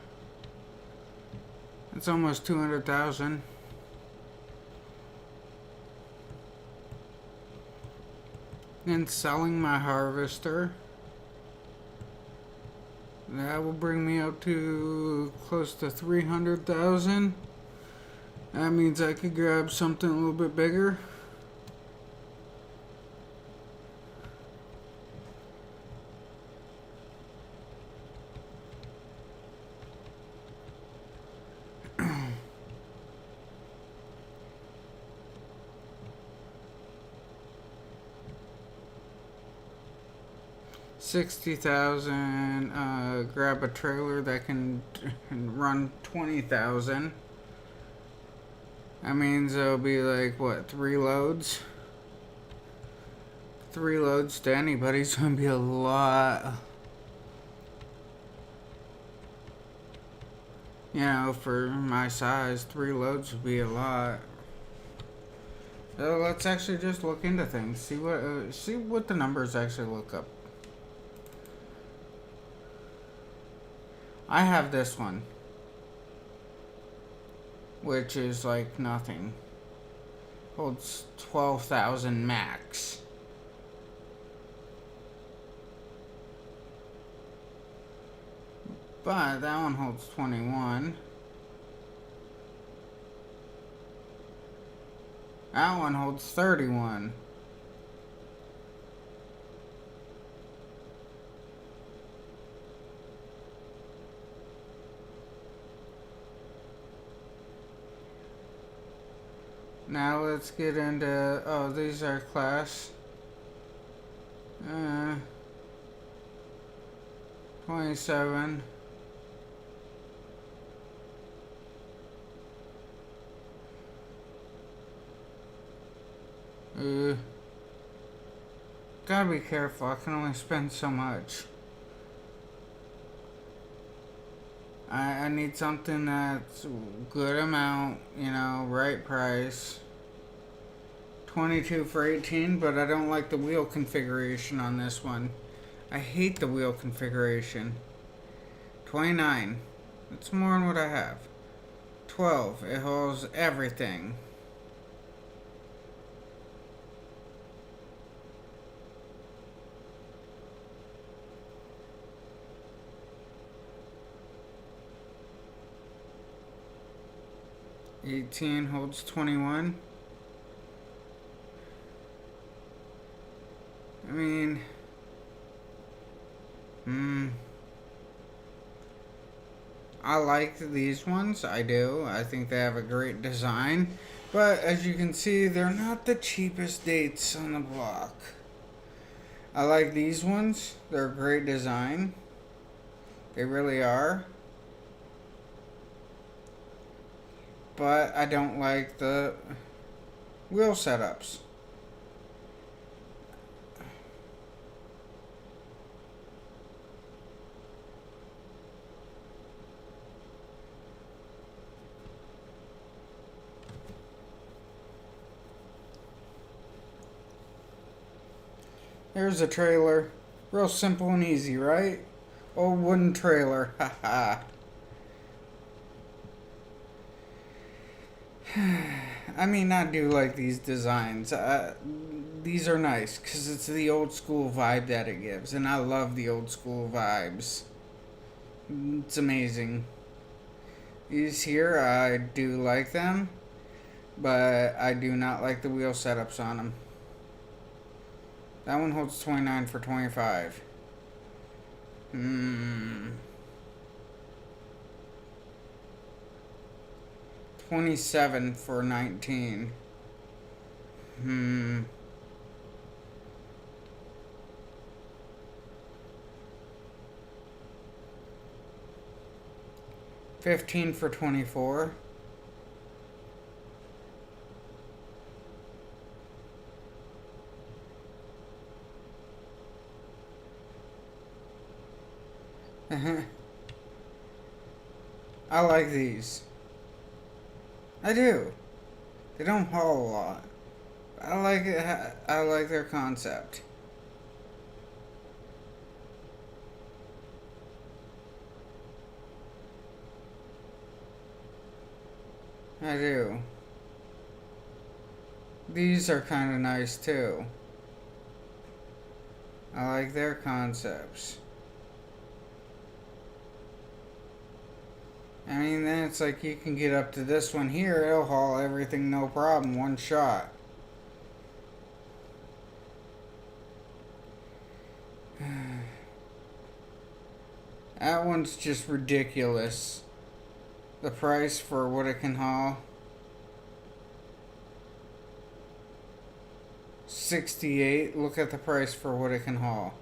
It's almost 200,000. And selling my harvester, that will bring me up to close to 300,000. That means I could grab something a little bit bigger. $60,000. Grab a trailer that can run 20,000. That means it'll be like what, 3 loads? 3 loads to anybody's gonna be a lot. You know, for my size, 3 loads would be a lot. So let's actually just look into things. See what the numbers actually look up. I have this one, which is like nothing. Holds 12,000 max. But that one holds 21. That one holds 31. Now let's get into, oh, these are class 27. Gotta be careful, I can only spend so much. I need something that's good amount, you know, right price. 22 for 18, but I don't like the wheel configuration on this one. I hate the wheel configuration. 29. That's more than what I have. 12. It holds everything. $18 holds 21. I mean, I like these ones. I do. I think they have a great design. But as you can see, they're not the cheapest dates on the block. I like these ones. They're a great design. They really are. But I don't like the wheel setups. Here's a trailer. Real simple and easy, right? Old wooden trailer. Haha. I mean, I do like these designs. These are nice because it's the old school vibe that it gives, and I love the old school vibes. It's amazing. These here, I do like them, but I do not like the wheel setups on them. That one holds 29 for 25. 27 for 19. 15 for 24. I like these. I do. They don't haul a lot. I like it. I like their concept. I do. These are kind of nice too. I like their concepts. I mean, then it's like you can get up to this one here, it'll haul everything no problem, one shot. That one's just ridiculous. The price for what it can haul. 68. Look at the price for what it can haul.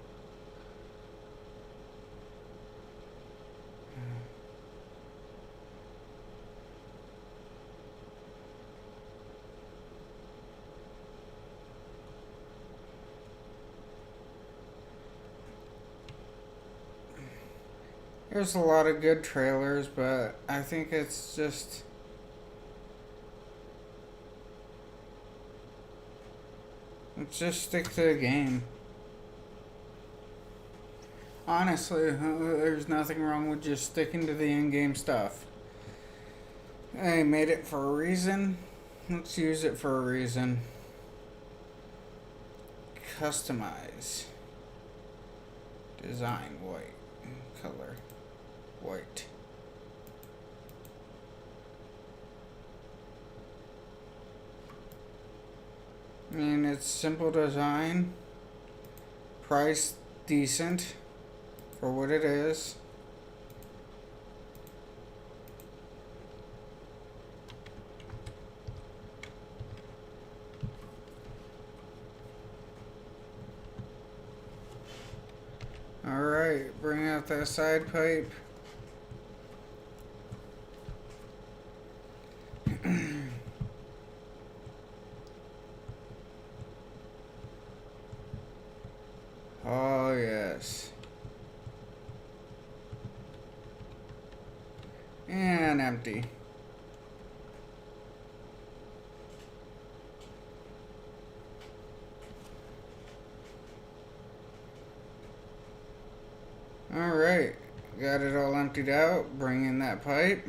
There's a lot of good trailers, but I think it's just let's just stick to the game. Honestly, there's nothing wrong with just sticking to the in-game stuff. I made it for a reason. Let's use it for a reason. Customize. Design white. Color white. I mean, it's simple design. Price decent for what it is. Alright, bring out that side pipe. Oh, yes. And empty. Alright, got it all emptied out. Bring in that pipe.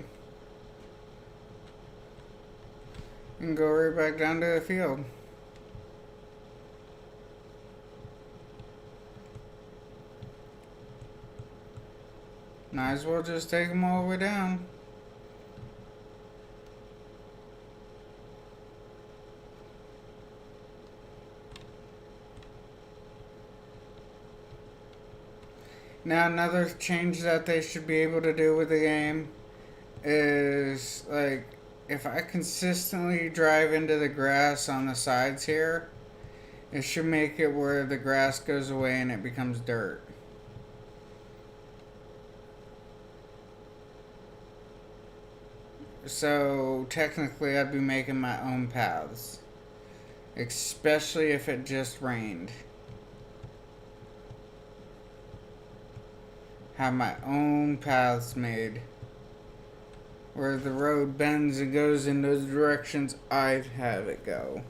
And go right back down to the field. Might as well just take them all the way down. Now another change that they should be able to do with the game is like if I consistently drive into the grass on the sides here, it should make it where the grass goes away and it becomes dirt. So technically I'd be making my own paths, especially if it just rained. Have my own paths made where the road bends and goes in those directions I'd have it go.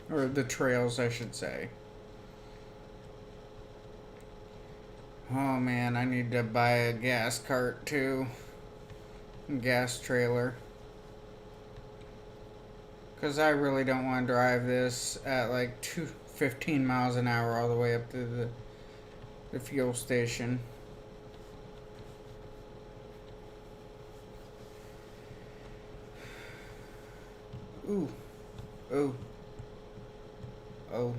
Or the trails, I should say. Oh man, I need to buy a gas cart too. Gas trailer. Because I really don't want to drive this at like 15 miles an hour all the way up to the fuel station. Ooh. Oh. Oh.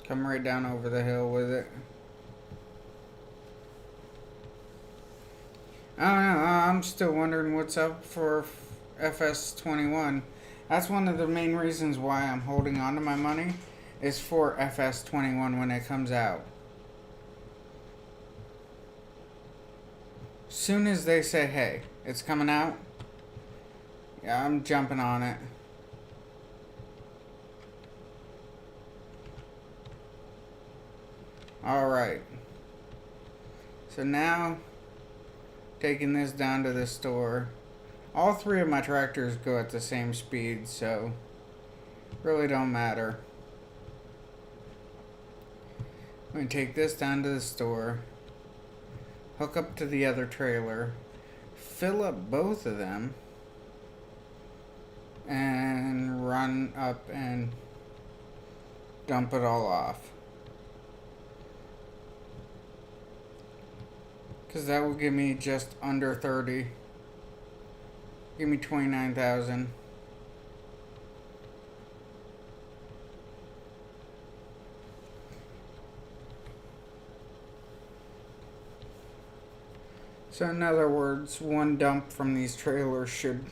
Come right down over the hill with it. I don't know. I'm still wondering what's up for FS21. That's one of the main reasons why I'm holding on to my money is for FS21 when it comes out. Soon as they say, hey, it's coming out, yeah, I'm jumping on it. Alright. So now, taking this down to the store. All three of my tractors go at the same speed, so really don't matter. I'm going to take this down to the store, hook up to the other trailer, fill up both of them, and run up and dump it all off. Because that will give me just under 30. Give me 29,000. So in other words, one dump from these trailers should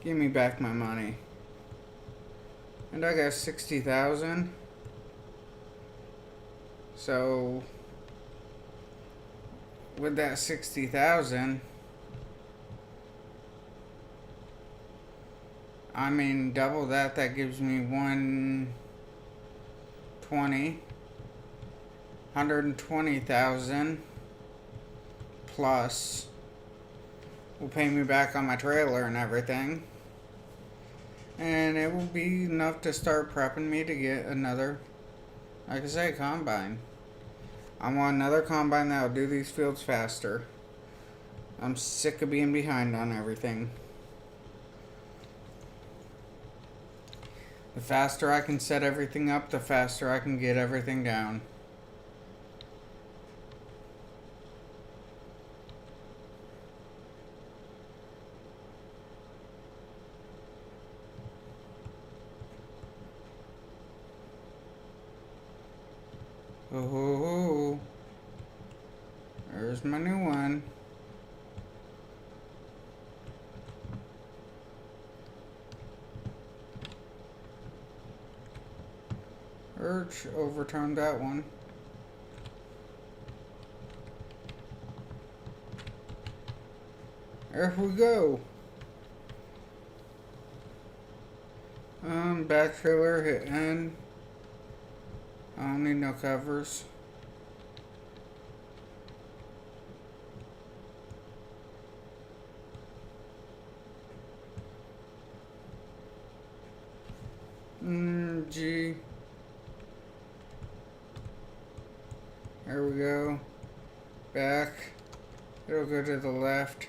give me back my money. And I got 60,000. So with that 60,000, I mean double that, that gives me 120,000 plus will pay me back on my trailer and everything. And it will be enough to start prepping me to get another, like I say, combine. I want another combine that will do these fields faster. I'm sick of being behind on everything. The faster I can set everything up, the faster I can get everything down. Oh, there's my new one. Urge overturned that one. There we go. Back trailer hit end. I don't need no covers. G. There we go. Back. It'll go to the left.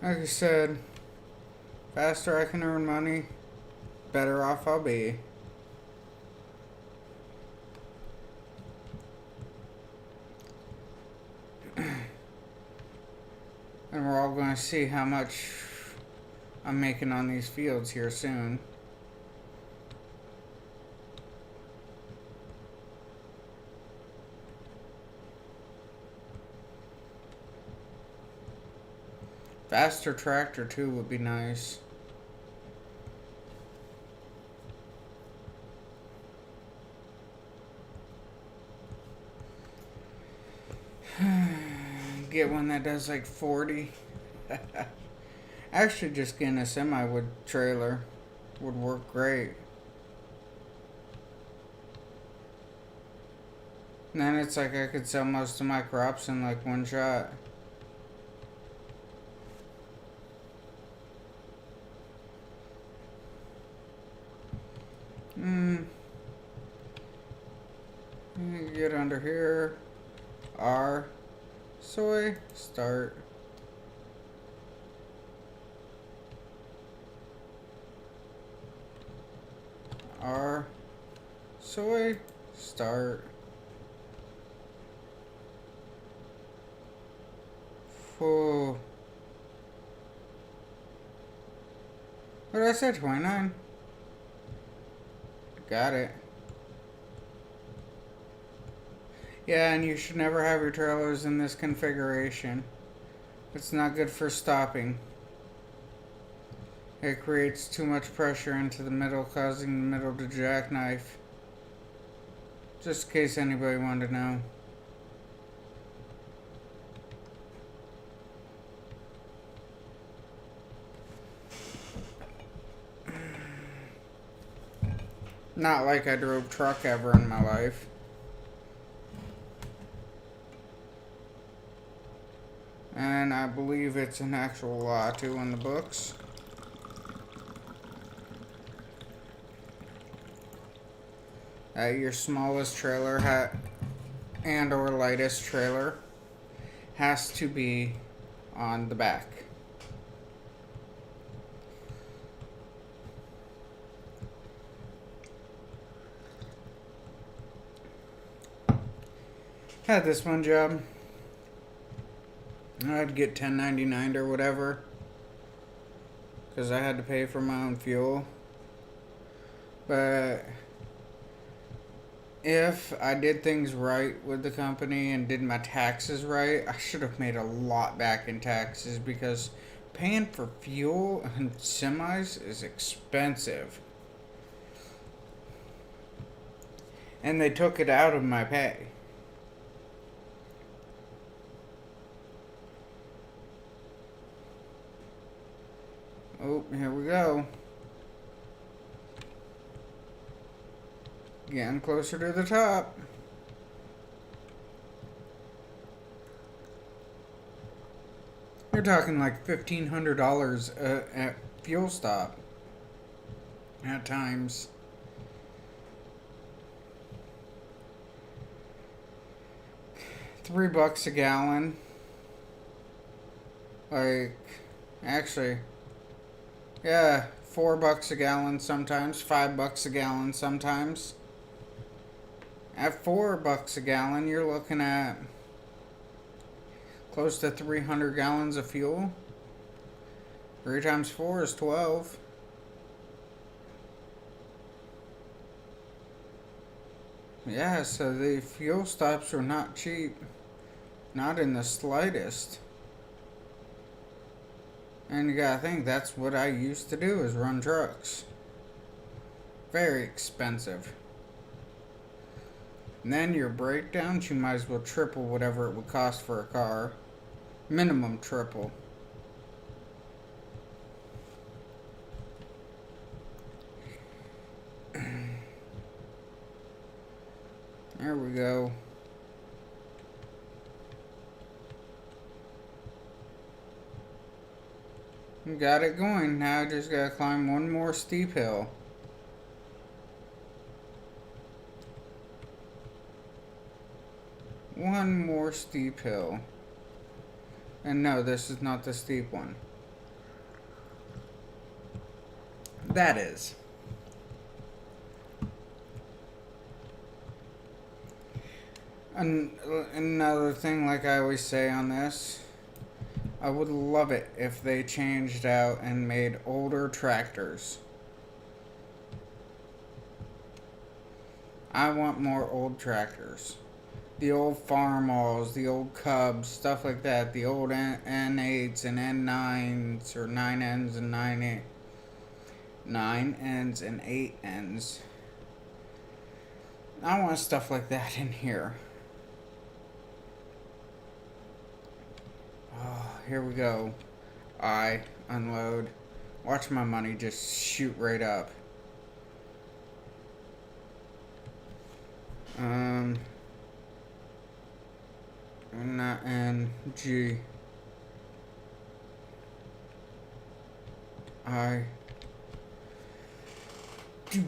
Like I said, faster I can earn money, better off I'll be. And we're all going to see how much I'm making on these fields here soon. Faster tractor too would be nice. Get one that does like 40. Actually, just getting a semi-wood trailer would work great. And then it's like I could sell most of my crops in like one shot. Get under here. R. Soy. Start. R. Soy. Start. Whoa. What did I say? 29? Got it. Yeah, and you should never have your trailers in this configuration. It's not good for stopping. It creates too much pressure into the middle, causing the middle to jackknife. Just in case anybody wanted to know. Not like I drove truck ever in my life. And I believe it's an actual law too in the books. Your smallest trailer and or lightest trailer has to be on the back. Had this one job. I'd get 1099 or whatever because I had to pay for my own fuel. But if I did things right with the company and did my taxes right, I should have made a lot back in taxes because paying for fuel and semis is expensive. And they took it out of my pay. Oh, here we go. Getting closer to the top. You're talking like $1,500 at fuel stop at times. $3 a gallon. Like, actually, yeah, $4 a gallon sometimes, $5 a gallon sometimes. At $4 a gallon, you're looking at close to 300 gallons of fuel. 3 times 4 is 12. Yeah, so the fuel stops are not cheap. Not in the slightest. And you gotta think, that's what I used to do, is run trucks. Very expensive. And then your breakdowns, you might as well triple whatever it would cost for a car. Minimum triple. There we go. Got it going. Now I just gotta climb one more steep hill. One more steep hill. And no, this is not the steep one. That is. Another thing, like I always say on this, I would love it if they changed out and made older tractors. I want more old tractors. The old Farmalls, the old Cubs, stuff like that. The old N8s and N9s, or 9Ns and 9Ns and 8Ns. I want stuff like that in here. Oh, here we go. I unload. Watch my money just shoot right up. Not N, G. I. Do.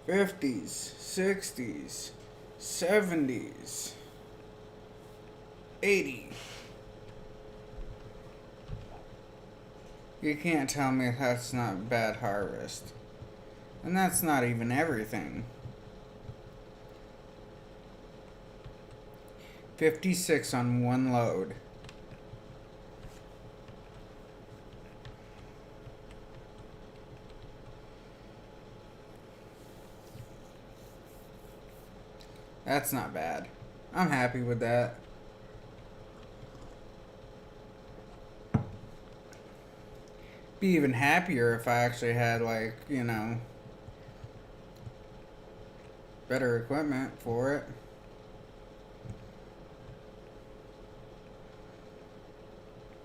'50s, '60s, '70s, '80s. You can't tell me that's not bad harvest. And that's not even everything. 56 on one load. That's not bad. I'm happy with that. Be even happier if I actually had, like, you know, better equipment for it.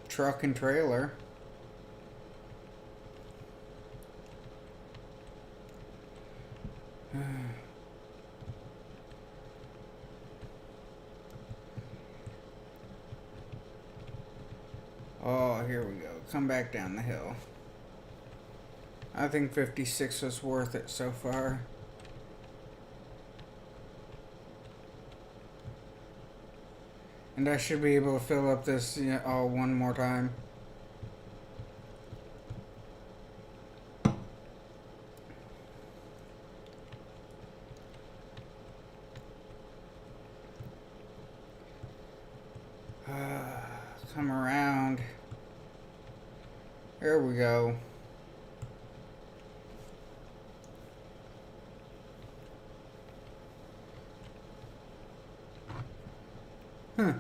Truck and trailer. Oh, here we go. Come back down the hill. I think 56 was worth it so far. And I should be able to fill up this one more time. come around. There we go. Huh.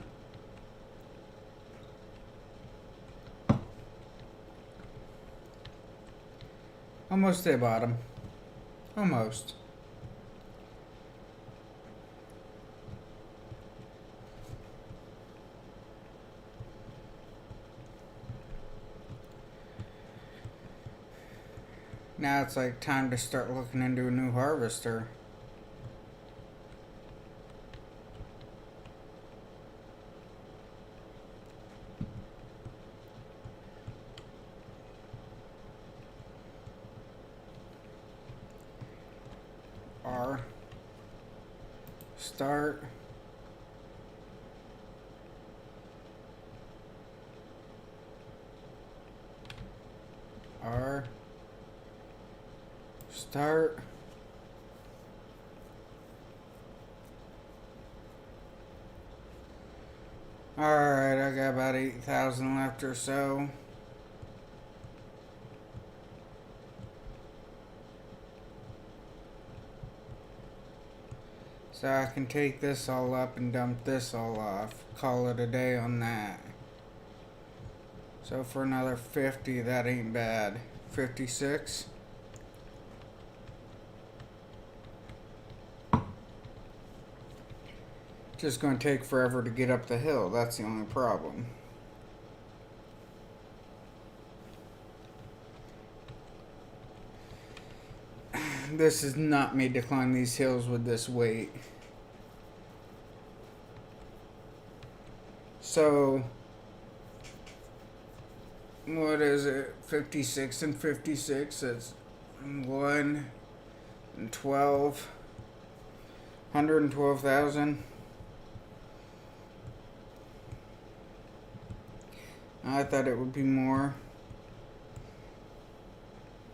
Almost at bottom. Almost. Now it's like time to start looking into a new harvester. R. Start. R. Start. Alright, I got about 8,000 left or so. So I can take this all up and dump this all off. Call it a day on that. So for another 50, that ain't bad. 56. Just gonna take forever to get up the hill. That's the only problem. This is not made to climb these hills with this weight. So, what is it? 56 and 56. That's 1 and 12. 112,000. I thought it would be more.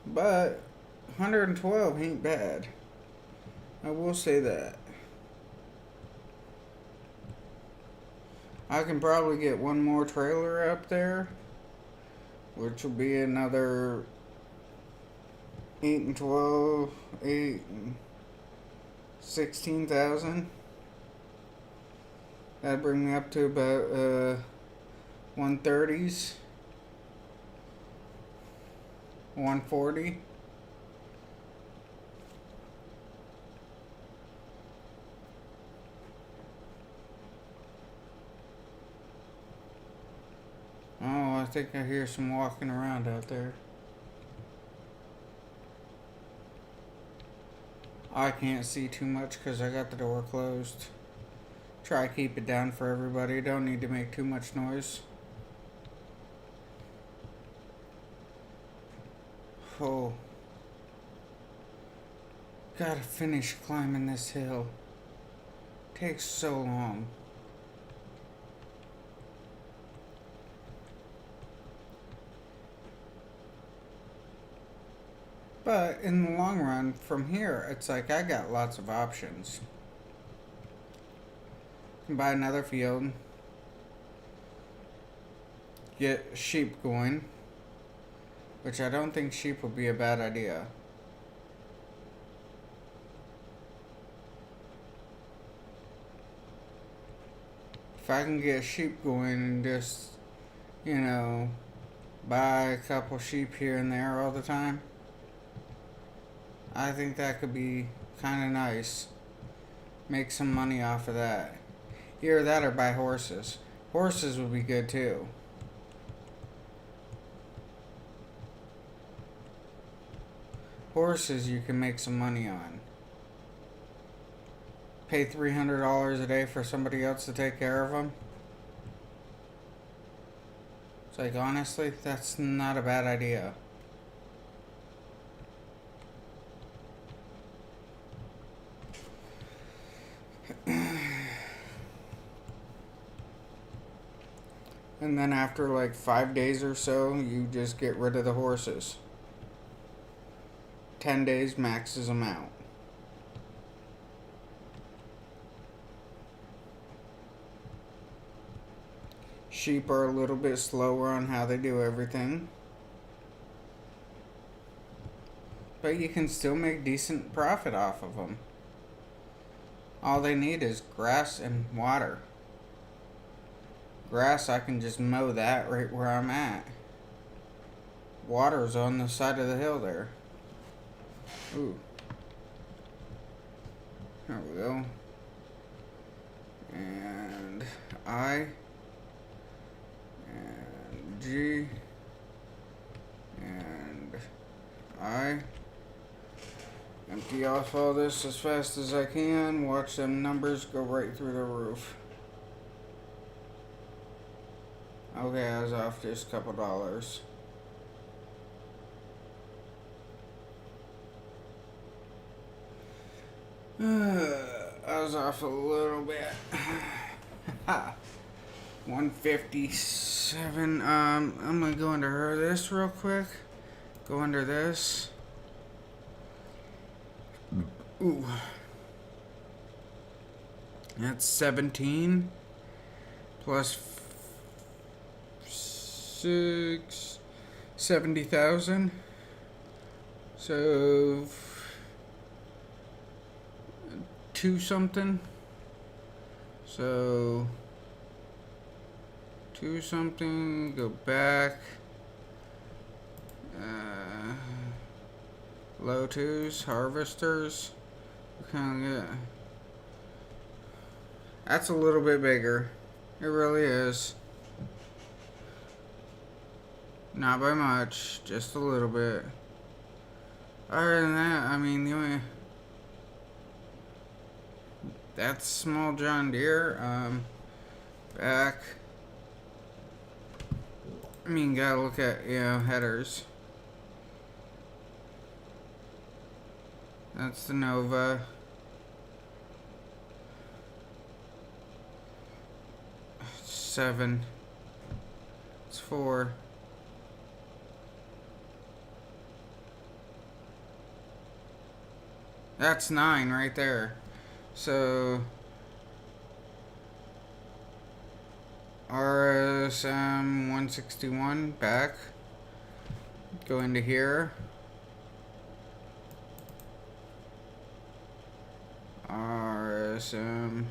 But 112 ain't bad. I will say that. I can probably get one more trailer up there, which will be another 8 and 12, 8 and 16,000. That'd bring me up to about 130s, 140. Oh, I think I hear some walking around out there. I can't see too much because I got the door closed. Try to keep it down for everybody. Don't need to make too much noise. Oh. Gotta finish climbing this hill. Takes so long. But in the long run, from here, it's like I got lots of options. Can buy another field. Get sheep going. Which I don't think sheep would be a bad idea. If I can get sheep going and just, buy a couple sheep here and there all the time, I think that could be kind of nice. Make some money off of that. Either that or buy horses. Horses would be good too. Horses you can make some money on. Pay $300 a day for somebody else to take care of them. It's like, honestly, that's not a bad idea. And then after like 5 days or so, you just get rid of the horses. 10 days maxes them out. Sheep are a little bit slower on how they do everything. But you can still make decent profit off of them. All they need is grass and water. Grass, I can just mow that right where I'm at. Water's on the side of the hill there. Ooh. There we go. And I. And G. And I. Empty off all this as fast as I can. Watch them numbers go right through the roof. Okay, I was off just a couple dollars. I was off a little bit. 157. I'm gonna go under this real quick. Go under this. Ooh. That's 17 plus 70,000. So 2 something. So 2 something. Go back. Low twos, harvesters. Kind of get. That's a little bit bigger. It really is. Not by much, just a little bit. Other than that, I mean, the only. That's small John Deere. Back. I mean, gotta look at, headers. That's the Nova. It's 7. It's 4. That's 9 right there. So RSM 161 back. Go into here. RSM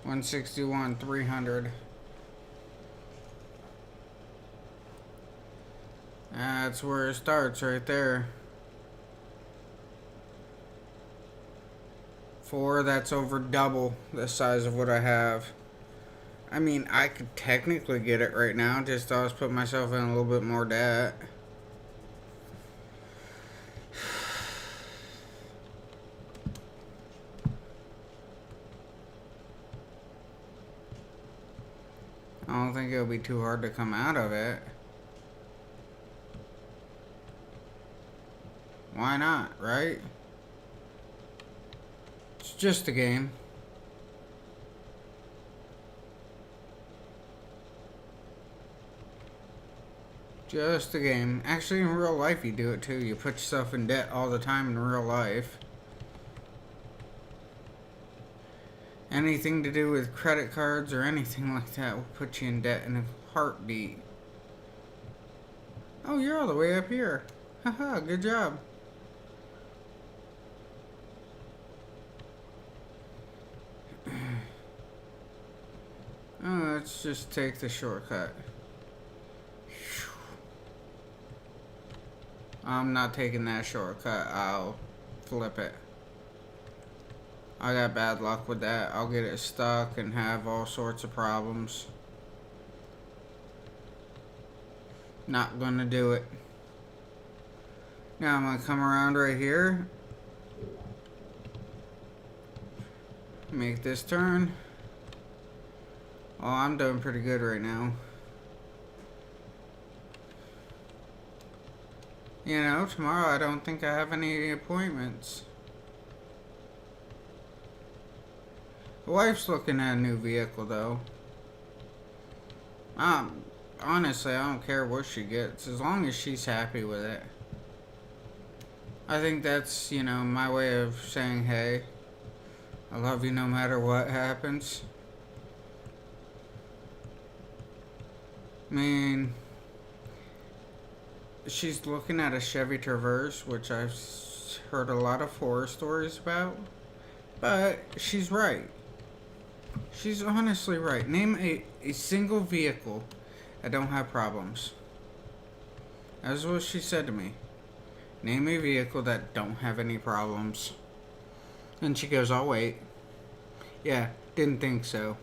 161 300. That's where it starts right there. 4, that's over double the size of what I have. I mean, I could technically get it right now, just always put myself in a little bit more debt. I don't think it'll be too hard to come out of it. Why not, right? It's just a game. Just a game. Actually, in real life, you do it too. You put yourself in debt all the time in real life. Anything to do with credit cards or anything like that will put you in debt in a heartbeat. Oh, you're all the way up here. Haha, good job. Oh, let's just take the shortcut. I'm not taking that shortcut. I'll flip it. I got bad luck with that. I'll get it stuck and have all sorts of problems. Not gonna do it. Now I'm gonna come around right here. Make this turn. Oh, I'm doing pretty good right now. You know, tomorrow I don't think I have any appointments. The wife's looking at a new vehicle, though. Honestly, I don't care what she gets, as long as she's happy with it. I think that's, my way of saying, hey, I love you no matter what happens. I mean, she's looking at a Chevy Traverse, which I've heard a lot of horror stories about. But she's right. She's honestly right. Name a single vehicle that don't have problems. That's what she said to me. Name a vehicle that don't have any problems. And she goes, I'll wait. Yeah, didn't think so.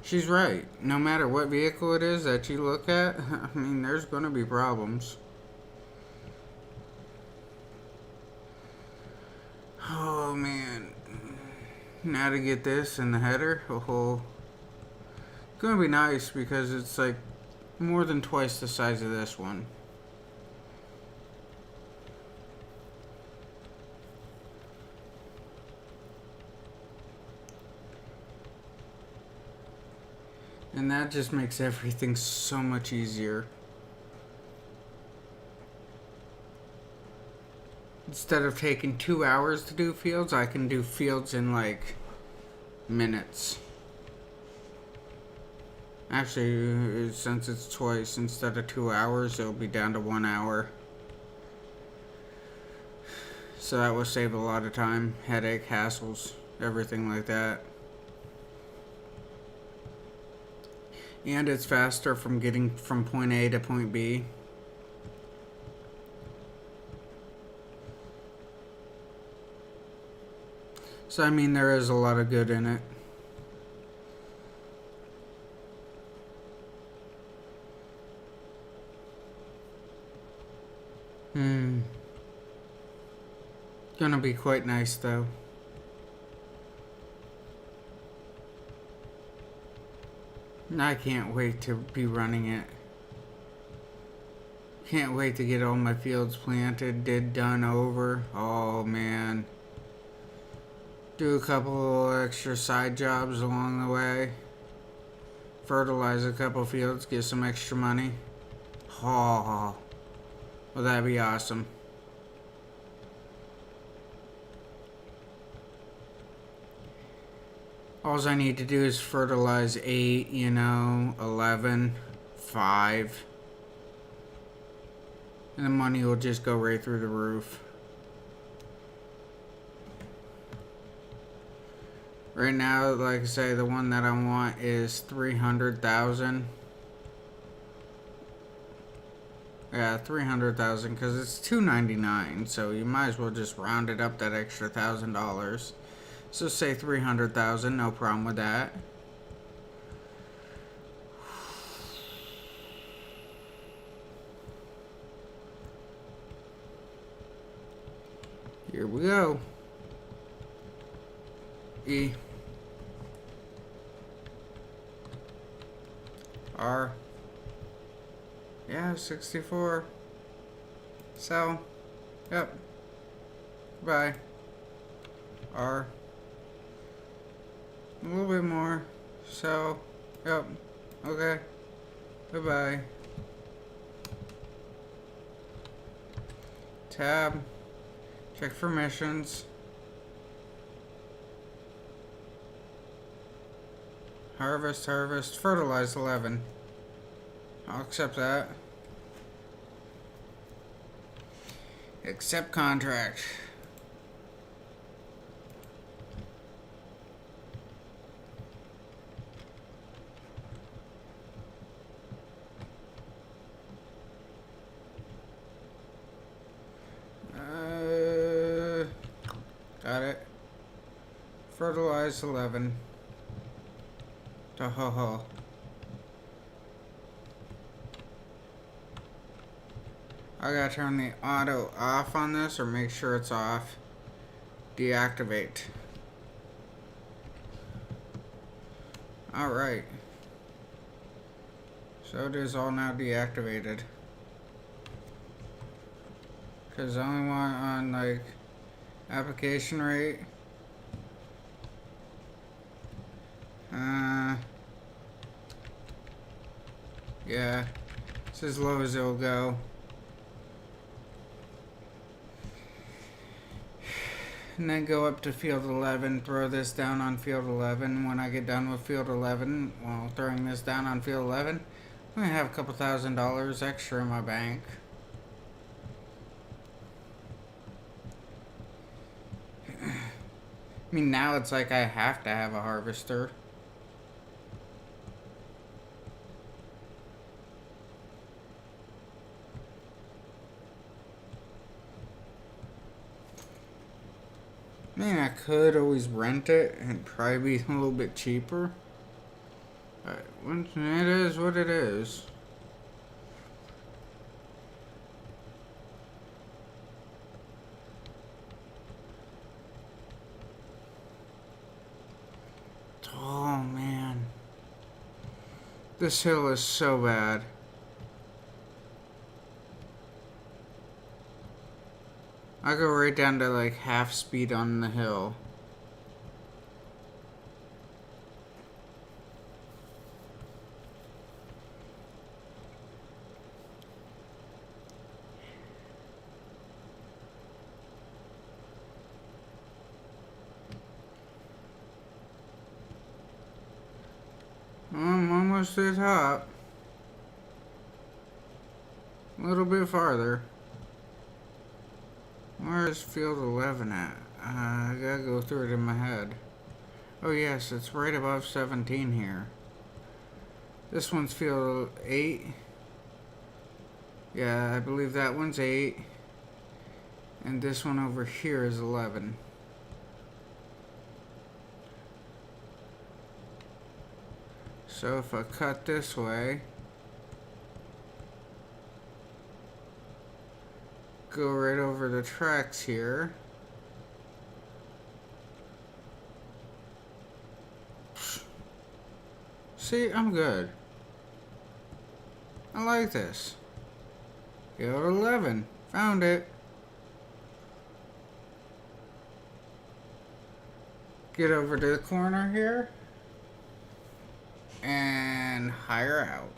She's right. No matter what vehicle it is that you look at, I mean, there's going to be problems. Oh, man. Now to get this in the header, oh, it's going to be nice because it's like more than twice the size of this one. And that just makes everything so much easier. Instead of taking 2 hours to do fields, I can do fields in like minutes. Actually, since it's twice, instead of 2 hours, it'll be down to 1 hour. So that will save a lot of time, headache, hassles, everything like that. And it's faster from getting from point A to point B. So I mean, there is a lot of good in it. Gonna be quite nice though. I can't wait to be running it. Can't wait to get all my fields planted, done over. Oh man. Do a couple extra side jobs along the way. Fertilize a couple fields, get some extra money. Oh, well, that'd be awesome. All I need to do is fertilize 8, 11, 5. And the money will just go right through the roof. Right now, like I say, the one that I want is 300,000. Yeah, 300,000 because it's $299, so you might as well just round it up that extra $1,000. So say 300,000, no problem with that. Here we go. E. R. Yeah, 64. Sell. Yep. Goodbye. R. A little bit more. Sell. Yep. Okay. Goodbye. Tab. Check for missions. Harvest, fertilize 11. I'll accept that. Accept contract. Got it. Fertilize 11. Ho. I gotta turn the auto off on this or make sure it's off. Deactivate. Alright. So it is all now deactivated. Because I only want on like application rate. Yeah, it's as low as it'll go. and then go up to field 11, throw this down on field 11. When I get done with field 11, well, throwing this down on field 11, I'm gonna have a couple $1,000s extra in my bank. I mean, now it's like I have to have a harvester. I mean, I could always rent it and probably be a little bit cheaper. It is what it is. Oh man. This hill is so bad. I go right down to like half speed on the hill. I'm almost to the top. A little bit farther. Where's field 11 at? I gotta go through it in my head. Oh yes, it's right above 17 here. This one's field 8. Yeah, I believe that one's 8. And this one over here is 11. So if I cut this way, go right over the tracks here. See, I'm good. I like this. Field 11. Found it. Get over to the corner here. And hire out.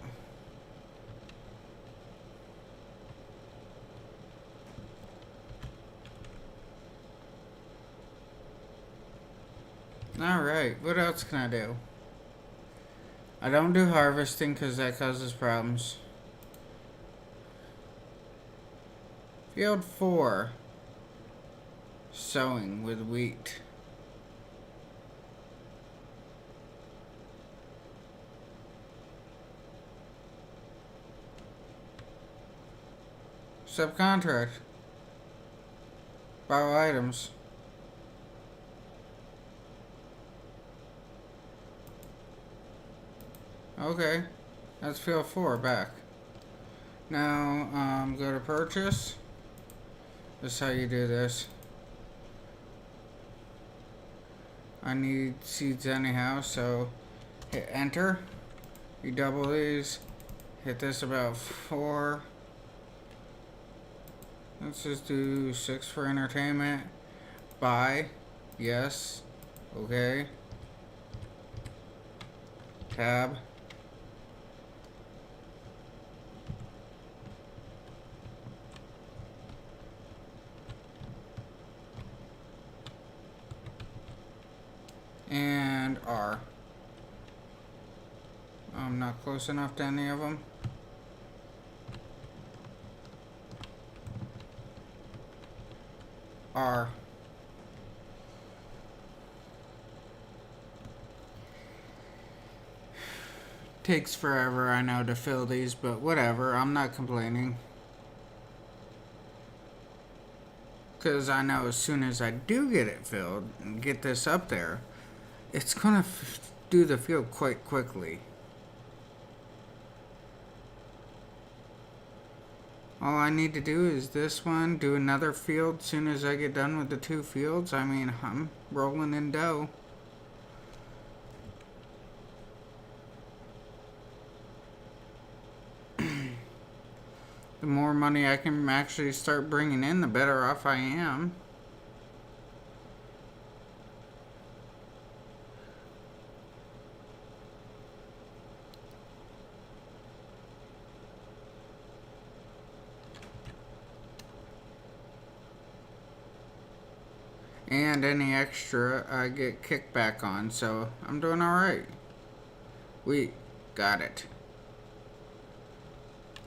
Alright, what else can I do? I don't do harvesting because that causes problems. Field 4. Sowing with wheat. Subcontract. Buy items. Okay. That's field 4 back. Now, go to purchase. This is how you do this. I need seeds anyhow, so hit enter. You double these. Hit this about 4. Let's just do 6 for entertainment. Buy. Yes. Okay. Tab. And R. I'm not close enough to any of them. R. Takes forever, I know, to fill these, but whatever, I'm not complaining. Because I know as soon as I do get it filled and get this up there, it's gonna do the field quite quickly. All I need to do is this one, do another field as soon as I get done with the 2 fields. I mean, I'm rolling in dough. The more money I can actually start bringing in, the better off I am. And any extra I get kickback on, so I'm doing alright. We got it.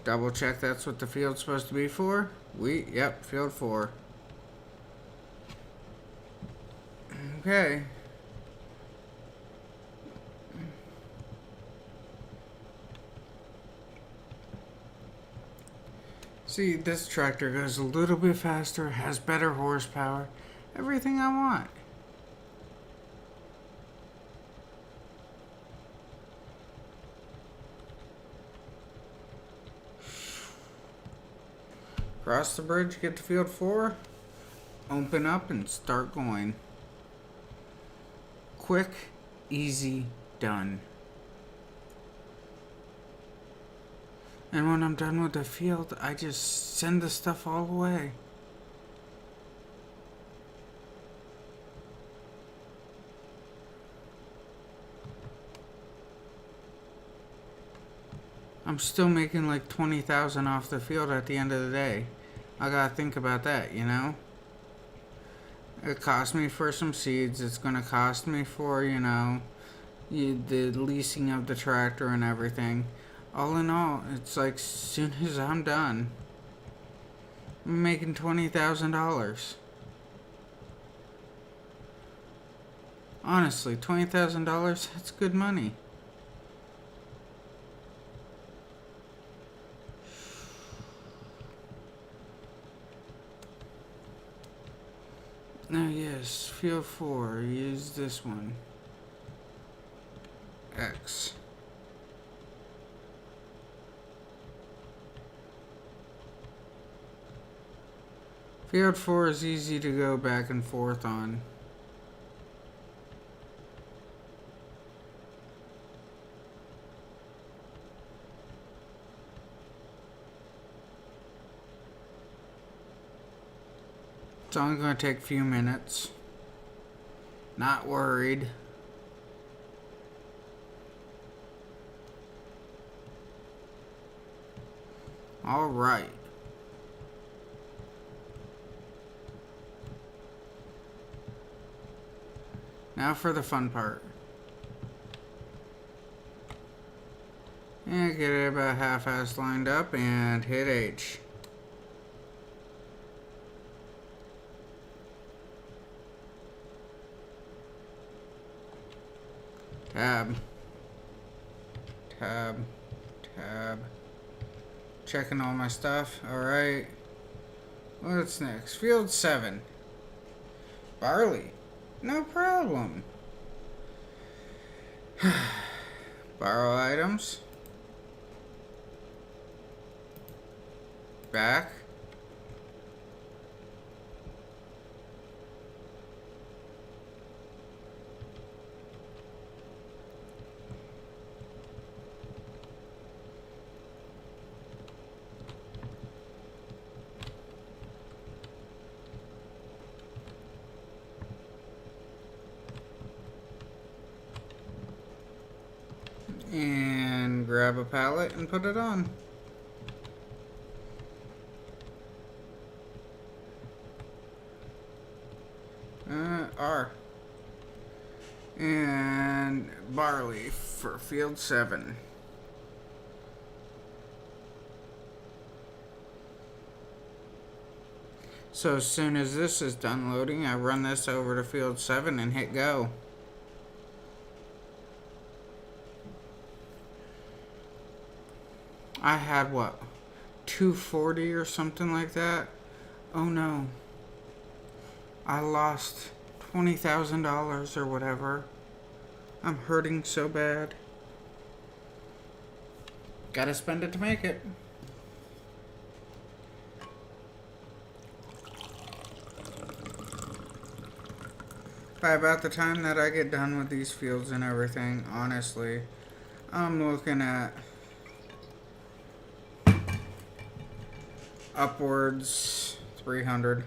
Double check that's what the field's supposed to be for. Yep, field 4. Okay. See, this tractor goes a little bit faster, has better horsepower, everything I want. Cross the bridge, get to field 4, open up and start going. Quick, easy, done. And when I'm done with the field, I just send the stuff all away. I'm still making like 20,000 off the field at the end of the day. I gotta think about that, you know? It cost me for some seeds. It's gonna cost me for, the leasing of the tractor and everything. All in all, it's like as soon as I'm done, I'm making $20,000. Honestly, $20,000, that's good money. Oh yes, field 4, use this one. X. Field 4 is easy to go back and forth on. It's only going to take a few minutes. Not worried. All right. Now for the fun part. And get it about half-assed lined up and hit H. Tab. Tab. Tab. Checking all my stuff. Alright. What's next? Field 7. Barley. No problem. Borrow items. Back. And grab a pallet and put it on. R. And barley for field 7. So as soon as this is done loading, I run this over to field 7 and hit go. I had what, 240 or something like that? Oh no. I lost $20,000 or whatever. I'm hurting so bad. Gotta spend it to make it. By about the time that I get done with these fields and everything, honestly, I'm looking at upwards 300.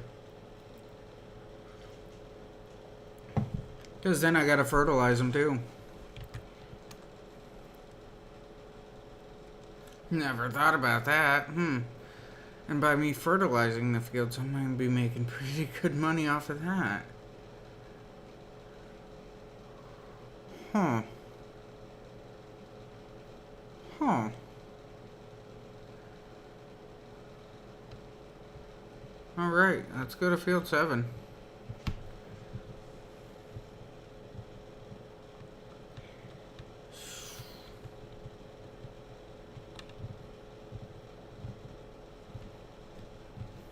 Because then I gotta fertilize them too. Never thought about that. And by me fertilizing the fields, I'm gonna be making pretty good money off of that. Huh. Huh. Alright, let's go to field 7.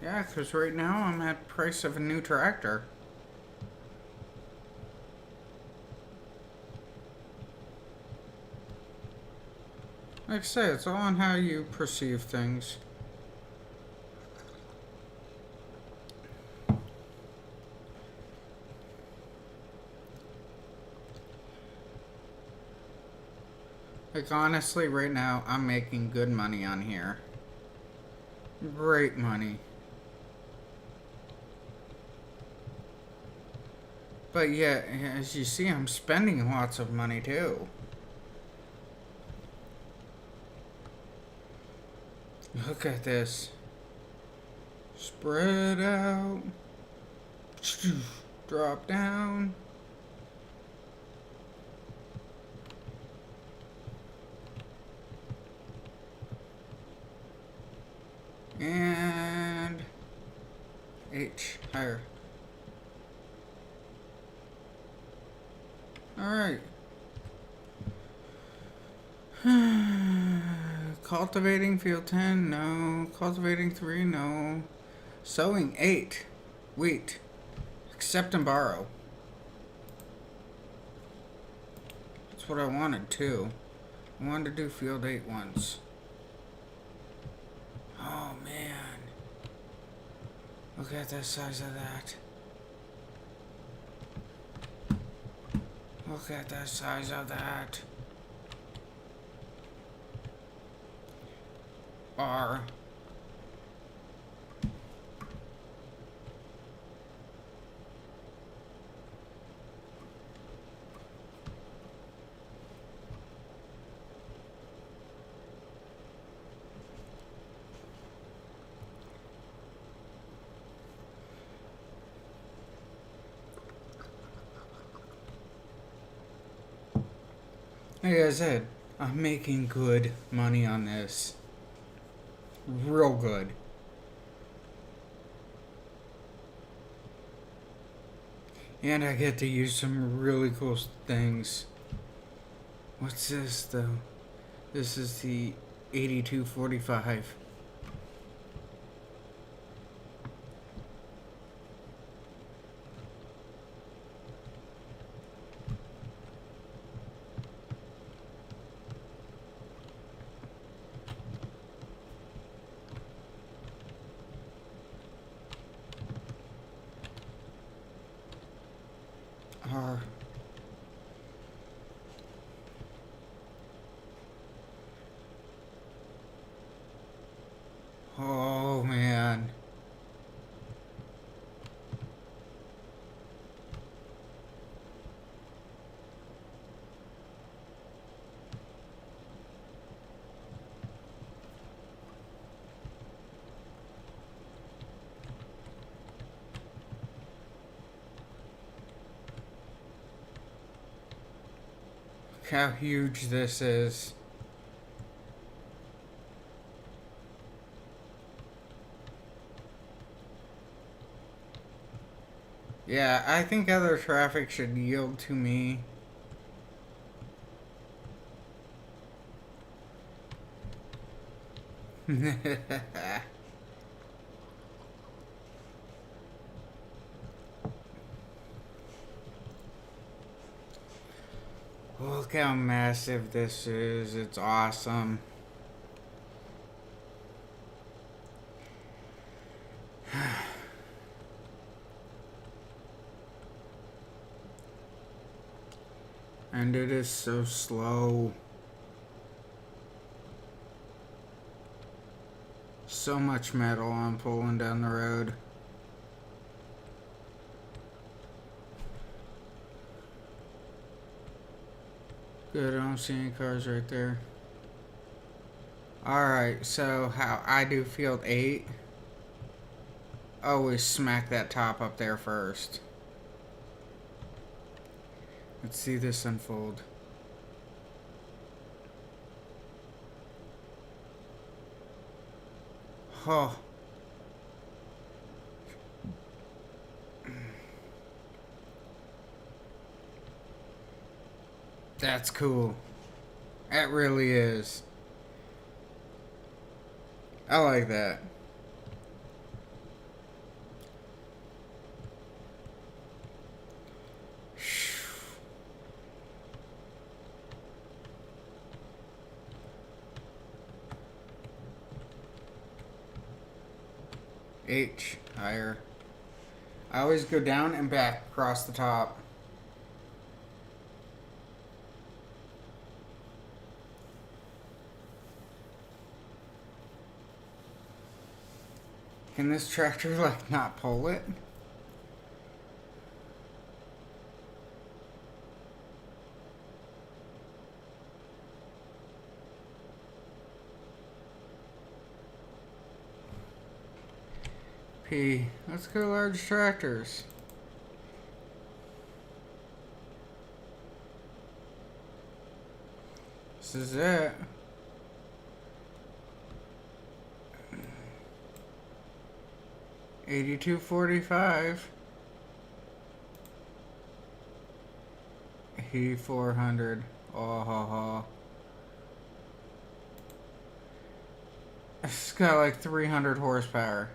Yeah, because right now I'm at price of a new tractor. Like I say, it's all on how you perceive things. Like, honestly, right now, I'm making good money on here. Great money. But yeah, as you see, I'm spending lots of money too. Look at this. Spread out. Drop down. And H, higher. Alright. Cultivating field 10, no. Cultivating 3, no. Sowing 8. Wheat. Accept and borrow. That's what I wanted too. I wanted to do field 8 once. Oh man. Look at the size of that. Look at the size of that. R. Like I said, I'm making good money on this. Real good. And I get to use some really cool things. What's this though? This is the 8245. R. Oh man. Look how huge this is. Yeah, I think other traffic should yield to me. Look how massive this is. It's awesome. And it is so slow. So much metal I'm pulling down the road. Good, I don't see any cars right there. Alright, so how I do field 8. Always smack that top up there first. Let's see this unfold. Oh. That's cool. That really is. I like that. H, higher. I always go down and back across the top. Can this tractor, like, not pull it? P. Let's go large tractors. This is it. $82.45. 8400. Oh ha ha. It's got like 300 horsepower.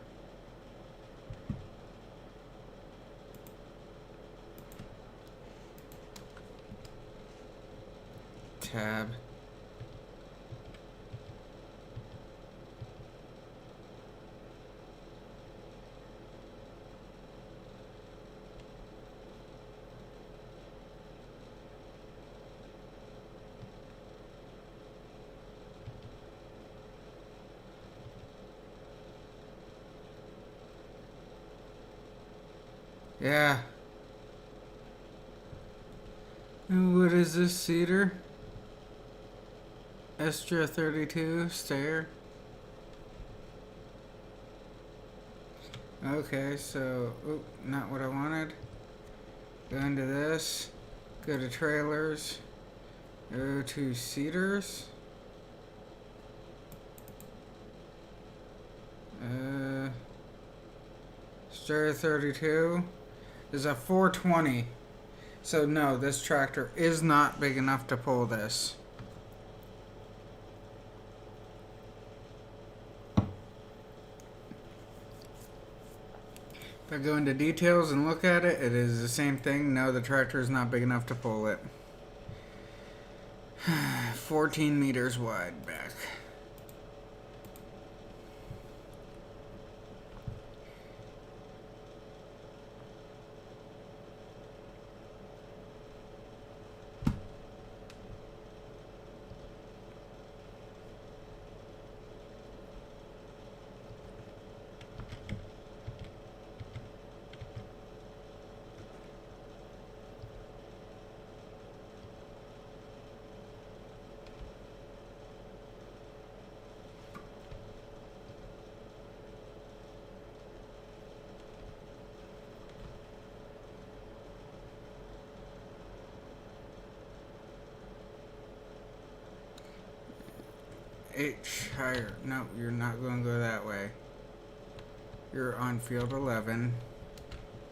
Tab. Yeah. What is this cedar? Estra 32 stair. Okay, so not what I wanted. Go into this. Go to trailers. Go to cedars. Stair 32 is a 420. So no, this tractor is not big enough to pull this. If I go into details and look at it, it is the same thing. No, the tractor is not big enough to pull it. 14 meters wide back. H, higher. No, you're not going to go that way. You're on field 11.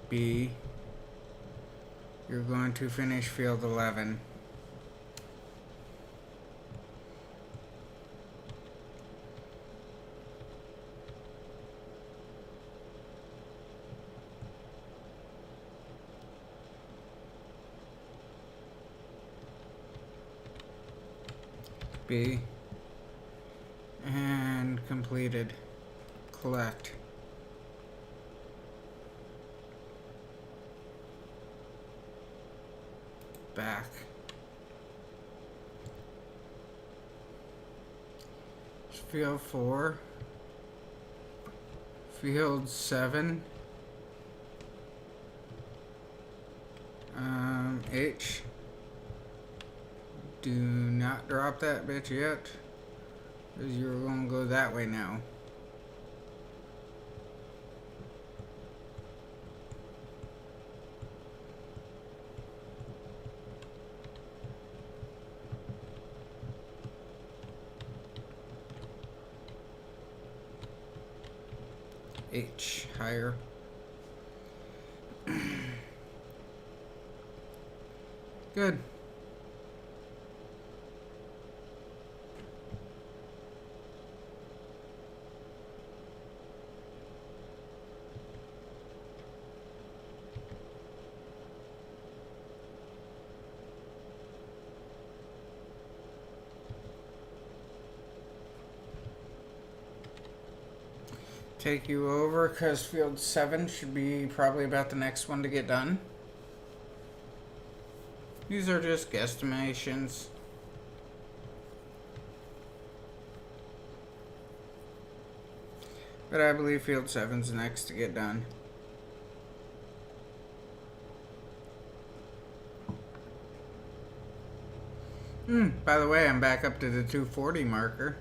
B, you're going to finish field 11. B, and completed. Collect. Back. Field 4. Field 7. H. Do not drop that bitch yet, because you're gonna go that way now. H higher. Good. Take you over because field 7 should be probably about the next one to get done. These are just guesstimations. But I believe field 7's next to get done. By the way, I'm back up to the 240 marker.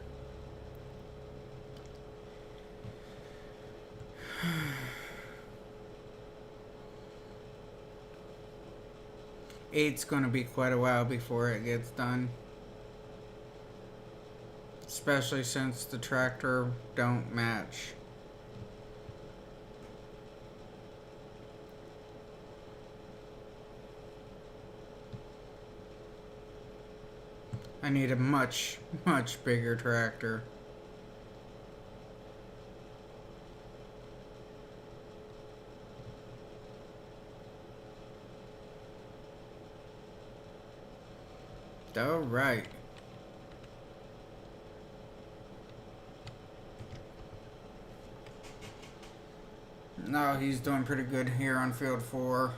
Eight's going to be quite a while before it gets done. Especially since the tractor don't match. I need a much, much bigger tractor. All right. No, he's doing pretty good here on field 4.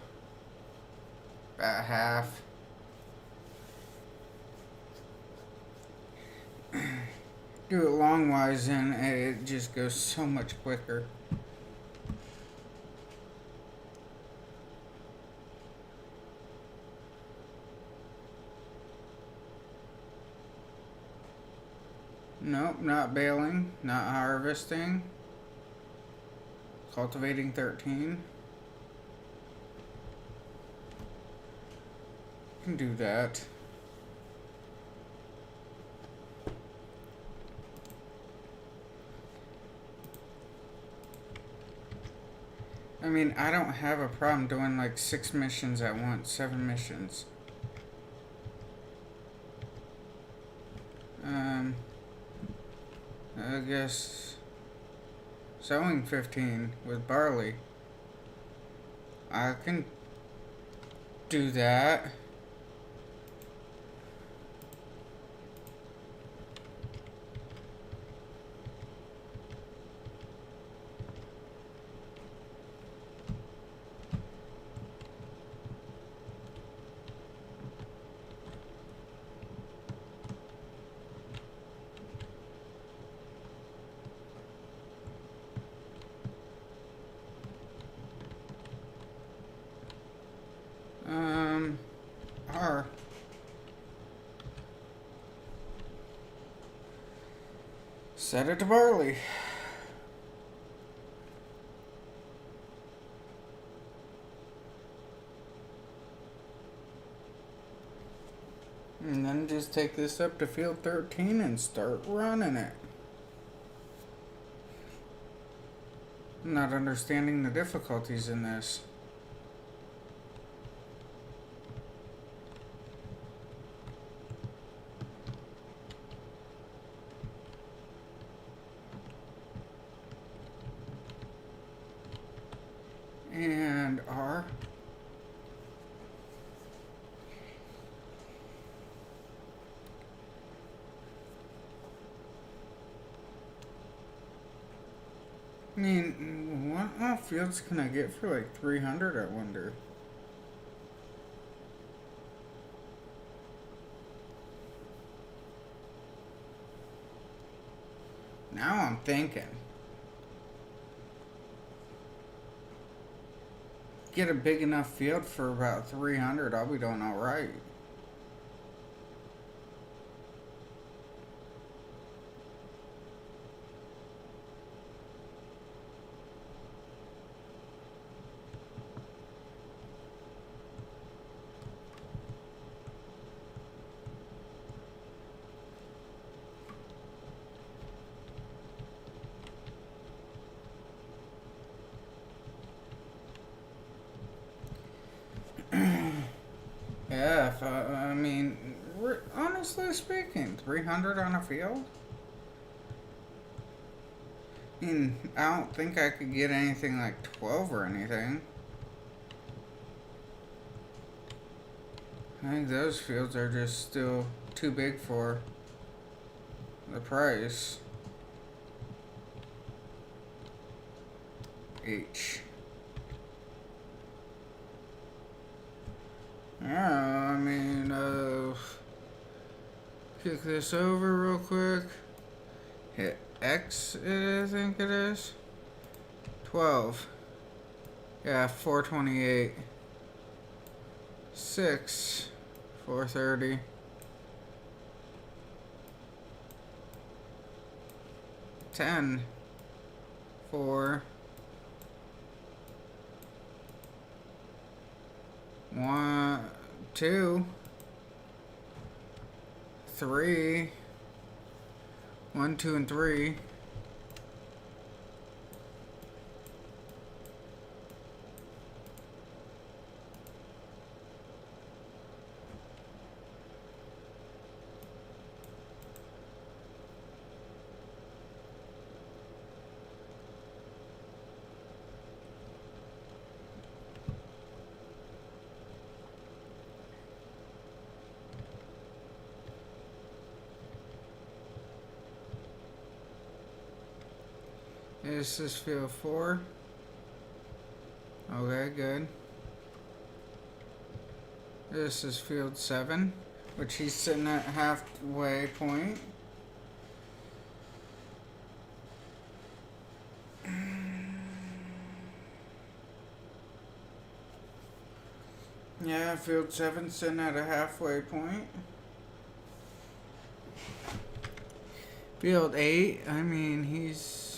About half. Do it longwise and it just goes so much quicker. Nope, not baling, not harvesting. Cultivating 13. Can do that. I mean, I don't have a problem doing like 6 missions at once, 7 missions. I guess sowing 15 with barley. I can do that. R. Set it to barley. And then just take this up to field 13 and start running it. Not understanding the difficulties in this. And R. I mean, what all fields can I get for like 300, I wonder? Now I'm thinking. Get a big enough field for about 300, I'll be doing alright. 300 on a field? I mean, I don't think I could get anything like 12 or anything. I think those fields are just still too big for the price. H. I mean, kick this over real quick. Hit X, I think it is. 12. Yeah, 428. 6. 430. 10. 4. 1, 2, 3. 1, 2, and 3. This is field 4. Okay, good. This is field 7, which he's sitting at halfway point. Yeah, field 7 sitting at a halfway point. Field 8, I mean, he's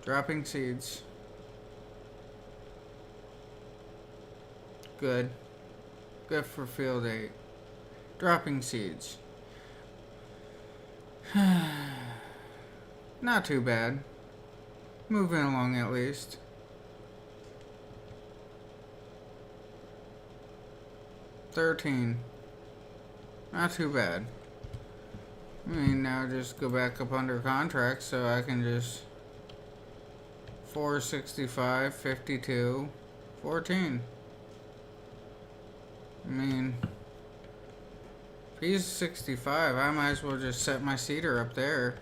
dropping seeds. Good. Good for field 8. Dropping seeds. Not too bad. Moving along at least. $13. Not too bad. I mean, now just go back up under contract so I can just 465, 52, 14. I mean, if he's 65, I might as well just set my cedar up there.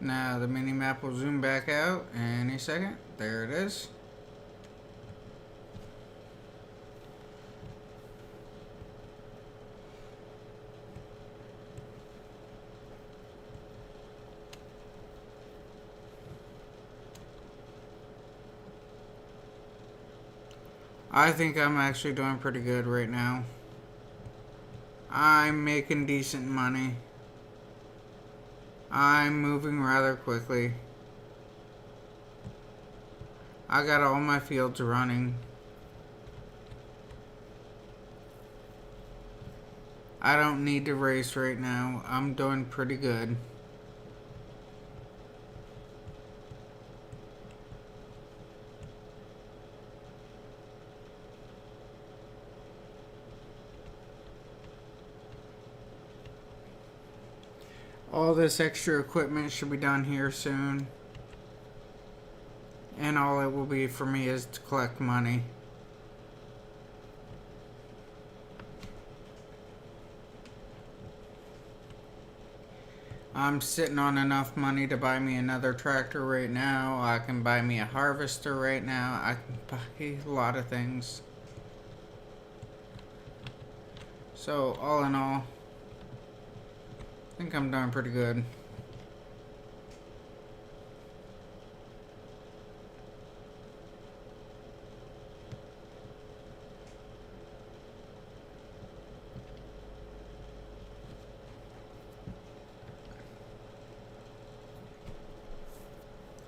Now the mini map will zoom back out any second. There it is. I think I'm actually doing pretty good right now. I'm making decent money. I'm moving rather quickly. I got all my fields running. I don't need to race right now. I'm doing pretty good. All this extra equipment should be done here soon. And all it will be for me is to collect money. I'm sitting on enough money to buy me another tractor right now. I can buy me a harvester right now. I can buy a lot of things. So, all in all, I think I'm doing pretty good.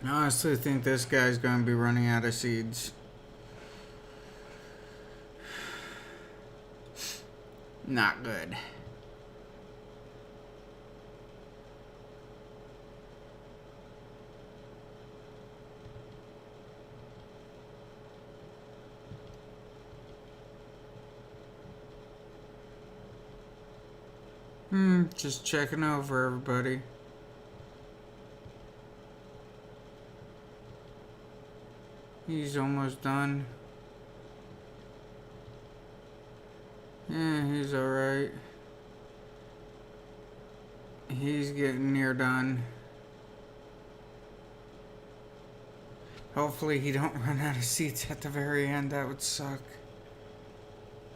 I honestly think this guy's going to be running out of seeds. Not good. Just checking over everybody. He's almost done. Yeah, he's alright. He's getting near done. Hopefully he don't run out of seats at the very end. That would suck.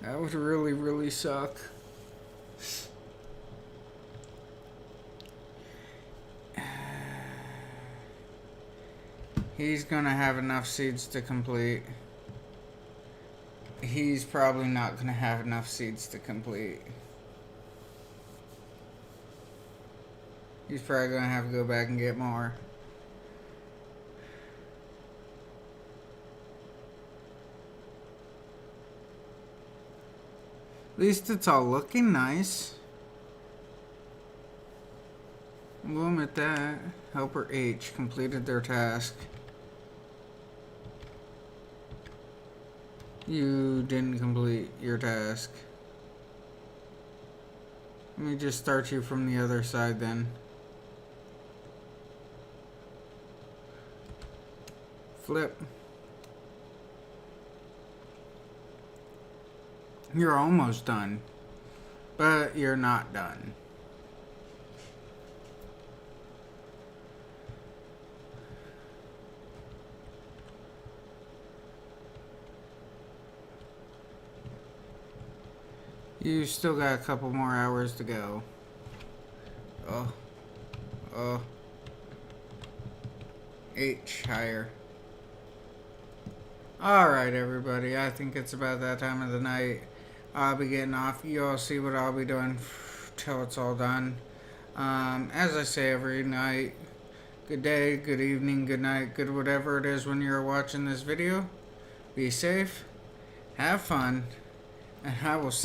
That would really, really suck. He's gonna have enough seeds to complete. He's probably not gonna have enough seeds to complete. He's probably gonna have to go back and get more. At least it's all looking nice. Boom at that. Helper H completed their task. You didn't complete your task. Let me just start you from the other side then. Flip. You're almost done, but you're not done. You still got a couple more hours to go. Oh. H higher. Alright, everybody. I think it's about that time of the night. I'll be getting off. You all see what I'll be doing till it's all done. As I say every night, good day, good evening, good night, good whatever it is when you're watching this video. Be safe, have fun, and I will see